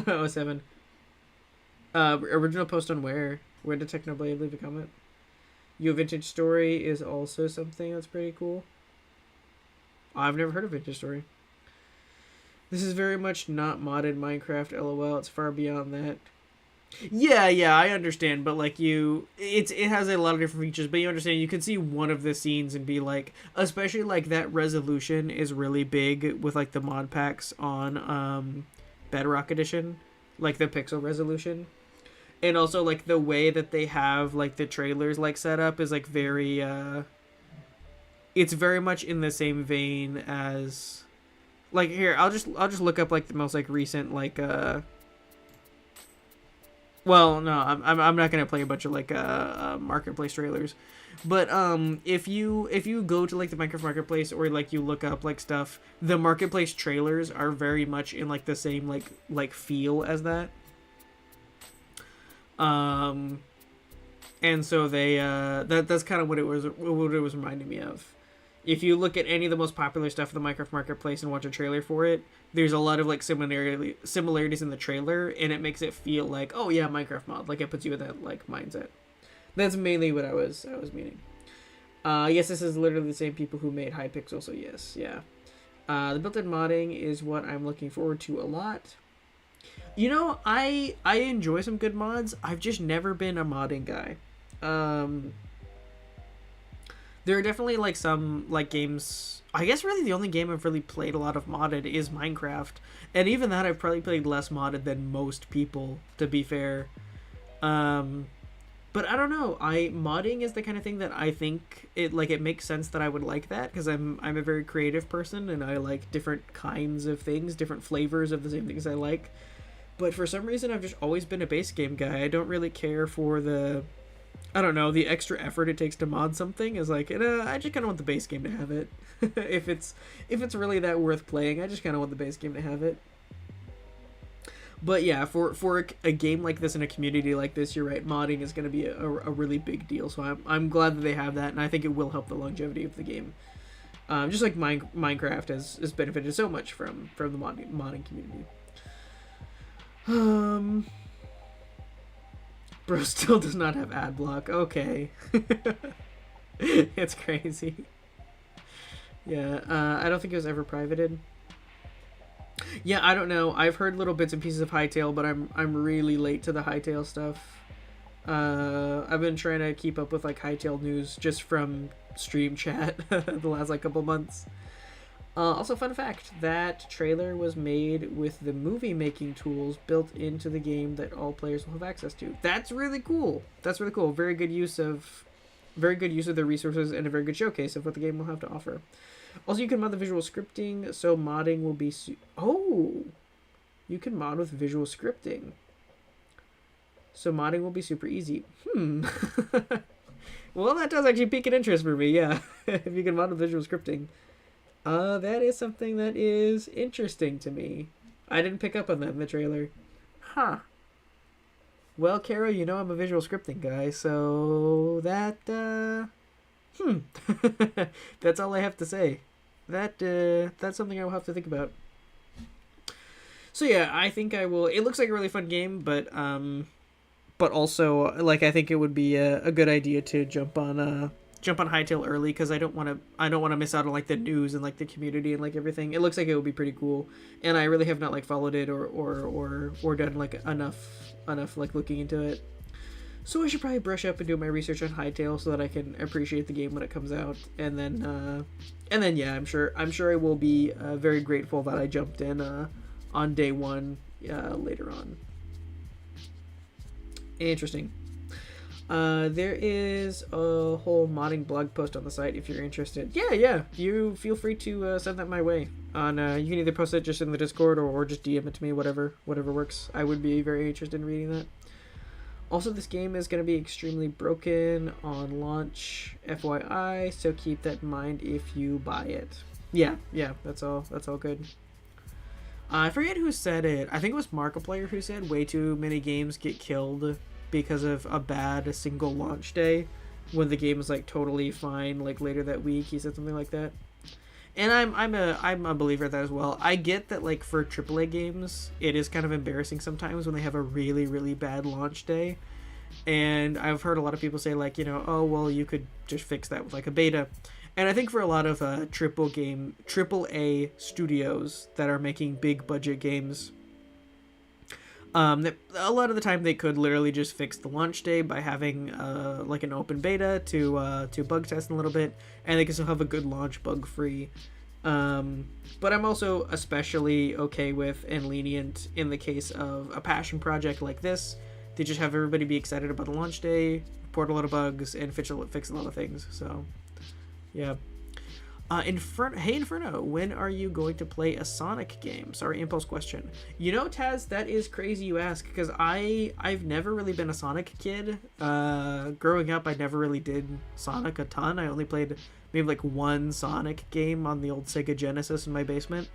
Oh, 07. Original post on where? Where did Technoblade leave a comment? Your Vintage Story is also something that's pretty cool. I've never heard of Vintage Story. This is very much not modded Minecraft, lol. It's far beyond that. Yeah, I understand, but like it has a lot of different features, but you understand you can see one of the scenes and be like, especially like that resolution is really big with like the mod packs on Bedrock Edition, like the pixel resolution. And also like the way that they have like the trailers like set up is like very it's very much in the same vein as like here, I'll just look up like the most like recent like well, no, I'm not gonna play a bunch of like marketplace trailers, but if you go to like the Minecraft marketplace or like you look up like stuff, the marketplace trailers are very much in like the same like feel as that. And so they that's kind of what it was reminding me of. If you look at any of the most popular stuff in the Minecraft marketplace and watch a trailer for it, there's a lot of like similarities in the trailer, and it makes it feel like, oh yeah, Minecraft mod. Like it puts you in that like mindset. That's mainly what I was meaning. Yes, this is literally the same people who made Hypixel, so yes, yeah. The built-in modding is what I'm looking forward to a lot. You know, I enjoy some good mods. I've just never been a modding guy. There are definitely like some like games. I guess really the only game I've really played a lot of modded is Minecraft, and even that I've probably played less modded than most people, to be fair. But I don't know. Modding is the kind of thing that I think it makes sense that I would like that, because I'm a very creative person and I like different kinds of things, different flavors of the same things I like. But for some reason I've just always been a base game guy. I don't really care for the extra effort it takes to mod something. Is like, I just kind of want the base game to have it. if it's really that worth playing, I just kind of want the base game to have it. But yeah, for a game like this in a community like this, you're right, modding is going to be a really big deal. So I'm glad that they have that, and I think it will help the longevity of the game. Just like Minecraft has benefited so much from the modding community. Bro still does not have ad block. Okay. It's crazy. Yeah, I don't think it was ever privated. Yeah, I don't know. I've heard little bits and pieces of Hytale, but I'm really late to the Hytale stuff. I've been trying to keep up with like Hytale news just from stream chat the last like couple months. Also, fun fact, that trailer was made with the movie making tools built into the game that all players will have access to. That's really cool. Very good use of the resources, and a very good showcase of what the game will have to offer. Also, you can mod the visual scripting, so modding will be... you can mod with visual scripting. So modding will be super easy. Well, that does actually pique an interest for me, yeah. If you can mod with visual scripting. That is something that is interesting to me. I didn't pick up on that in the trailer. Huh. Well, Kara, you know I'm a visual scripting guy, so that, that's all I have to say. That's something I will have to think about. So yeah, I think I will. It looks like a really fun game, but also, like, I think it would be a good idea to jump on Hytale early, because I don't want to miss out on like the news and like the community and like everything. It looks like it would be pretty cool, and I really have not like followed it or done like enough like looking into it. So I should probably brush up and do my research on Hytale so that I can appreciate the game when it comes out, and then yeah, I'm sure I will be very grateful that I jumped in on day one later on. Interesting. There is a whole modding blog post on the site if you're interested. Yeah, you feel free to send that my way. You can either post it just in the Discord or just DM it to me, whatever works. I would be very interested in reading that. Also, this game is going to be extremely broken on launch, FYI, so keep that in mind if you buy it. Yeah, that's all. That's all good. I forget who said it. I think it was Markiplier who said way too many games get killed because of a bad single launch day when the game is like totally fine. Like later that week, he said something like that. And I'm a believer of that as well. I get that like for AAA games, it is kind of embarrassing sometimes when they have a really really bad launch day. And I've heard a lot of people say like, you know, oh well, you could just fix that with like a beta. And I think for a lot of triple A studios that are making big budget games, that a lot of the time they could literally just fix the launch day by having like an open beta to bug test a little bit, and they can still have a good launch bug free. But I'm also especially okay with and lenient in the case of a passion project like this. They just have everybody be excited about the launch day, report a lot of bugs, and fix a lot of things. So, yeah. Hey Inferno, when are you going to play a Sonic game? Sorry, impulse question. You know, Taz, that is crazy you ask, because I've never really been a Sonic kid. Growing up, I never really did Sonic a ton. I only played maybe like one Sonic game on the old Sega Genesis in my basement.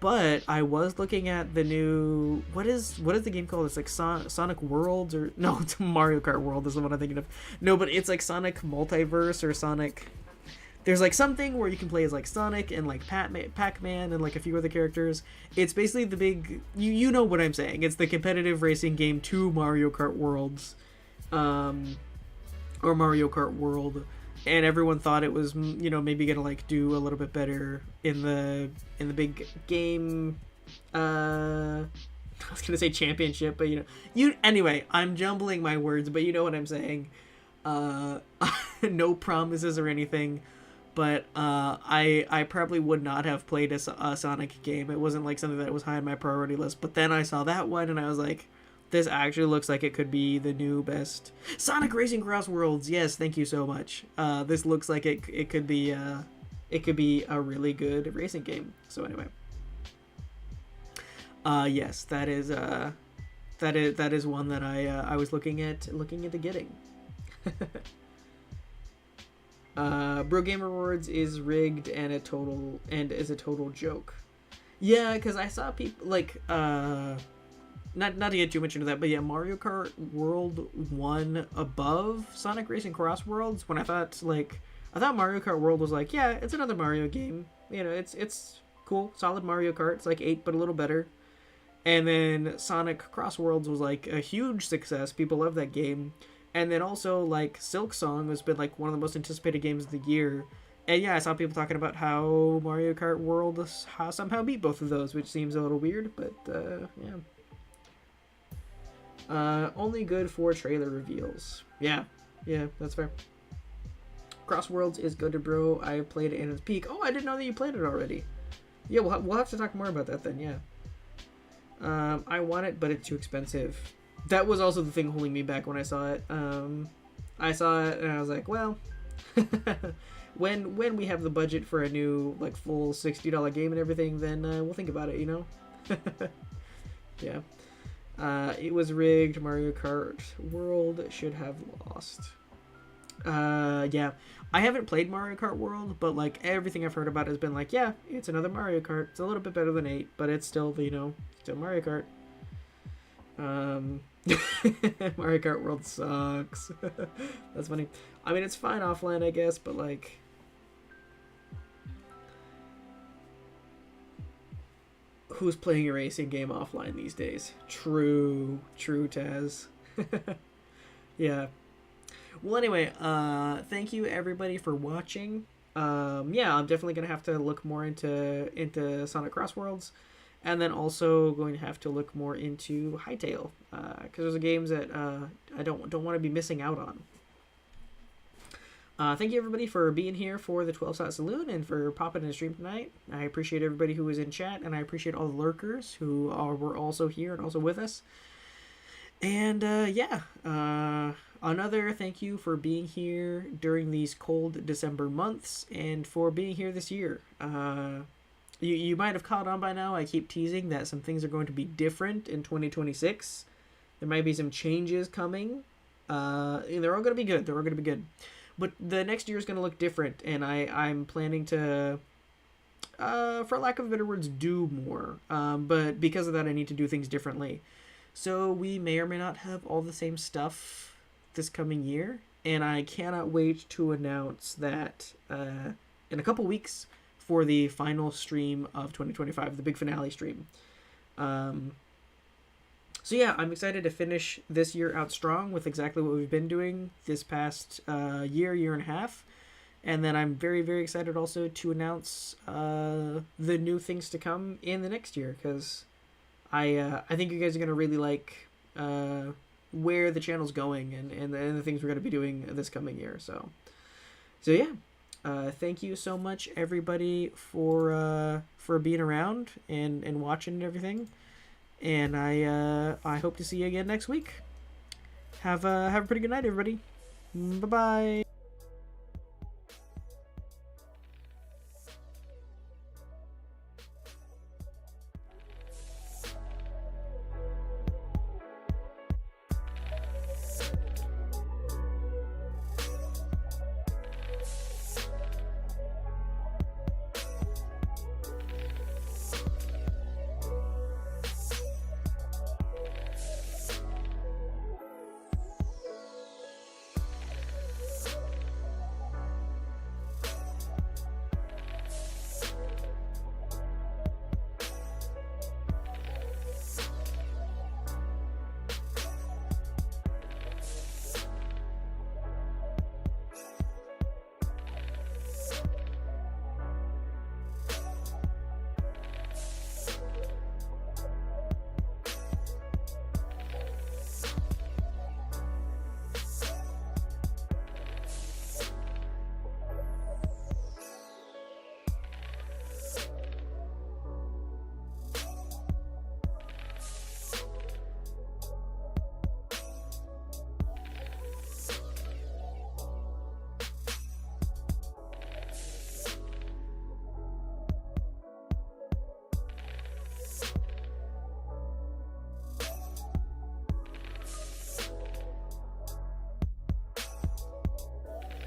But I was looking at the new what is the game called? It's like Sonic Worlds, or no, it's Mario Kart World is the one I'm thinking of. No, but it's like Sonic Multiverse or Sonic. There's like something where you can play as like Sonic and like Pac-Man and like a few other characters. It's basically the big you know what I'm saying. It's the competitive racing game to Mario Kart Worlds, or Mario Kart World. And everyone thought it was, you know, maybe gonna like do a little bit better in the big game. I was gonna say championship, but anyway, I'm jumbling my words, but you know what I'm saying. No promises or anything, but I probably would not have played a Sonic game. It wasn't like something that was high on my priority list. But then I saw that one, and I was like, this actually looks like it could be the new best Sonic Racing Cross Worlds. Yes, thank you so much. This looks like it could be a really good racing game. So anyway, yes, that is one that I was looking into getting. Bro Gamer Awards is rigged and is a total joke. Yeah, because I saw people like not to get too much into that, but yeah, Mario Kart World won above Sonic Racing Cross Worlds when I thought Mario Kart World was like, yeah, it's another Mario game. You know, it's cool, solid Mario Kart. It's like 8 but a little better. And then Sonic Cross Worlds was like a huge success. People love that game. And then also like Silk Song has been like one of the most anticipated games of the year. And yeah, I saw people talking about how Mario Kart World somehow beat both of those, which seems a little weird, but yeah. Only good for trailer reveals. Yeah, that's fair. Cross Worlds is good to bro. I played it in its peak. Oh, I didn't know that you played it already. Yeah, we'll have to talk more about that then, yeah. I want it, but it's too expensive. That was also the thing holding me back when I saw it. I saw it and I was like, well, when we have the budget for a new like full $60 game and everything, then we'll think about it, you know? Yeah. It was rigged. Mario Kart World should have lost. Yeah. I haven't played Mario Kart World, but like everything I've heard about has been like, yeah, it's another Mario Kart. It's a little bit better than 8, but it's still, still Mario Kart. Mario Kart World sucks. That's funny. I mean, it's fine offline, I guess, but like, who's playing a racing game offline these days? True, Taz. Yeah. Well, anyway, thank you everybody for watching. Yeah, I'm definitely gonna have to look more into Sonic Cross Worlds, and then also going to have to look more into Hytale, because those are games that I don't want to be missing out on. Thank you everybody for being here for the 12 Slat Saloon and for popping in the stream tonight. I appreciate everybody who was in chat, and I appreciate all the lurkers who were also here and also with us. And yeah, another thank you for being here during these cold December months and for being here this year. You might have caught on by now. I keep teasing that some things are going to be different in 2026. There might be some changes coming. They're all gonna be good. They're all gonna be good. But the next year is gonna look different, and I'm planning to, for lack of better words, do more. But because of that, I need to do things differently. So we may or may not have all the same stuff this coming year, and I cannot wait to announce that in a couple weeks for the final stream of 2025, the big finale stream. So yeah, I'm excited to finish this year out strong with exactly what we've been doing this past year and a half. And then I'm very, very excited also to announce the new things to come in the next year, because I think you guys are going to really like where the channel's going, and the things we're going to be doing this coming year. So yeah, thank you so much, everybody, for being around and watching and everything. And I hope to see you again next week. Have a pretty good night, everybody. Bye bye.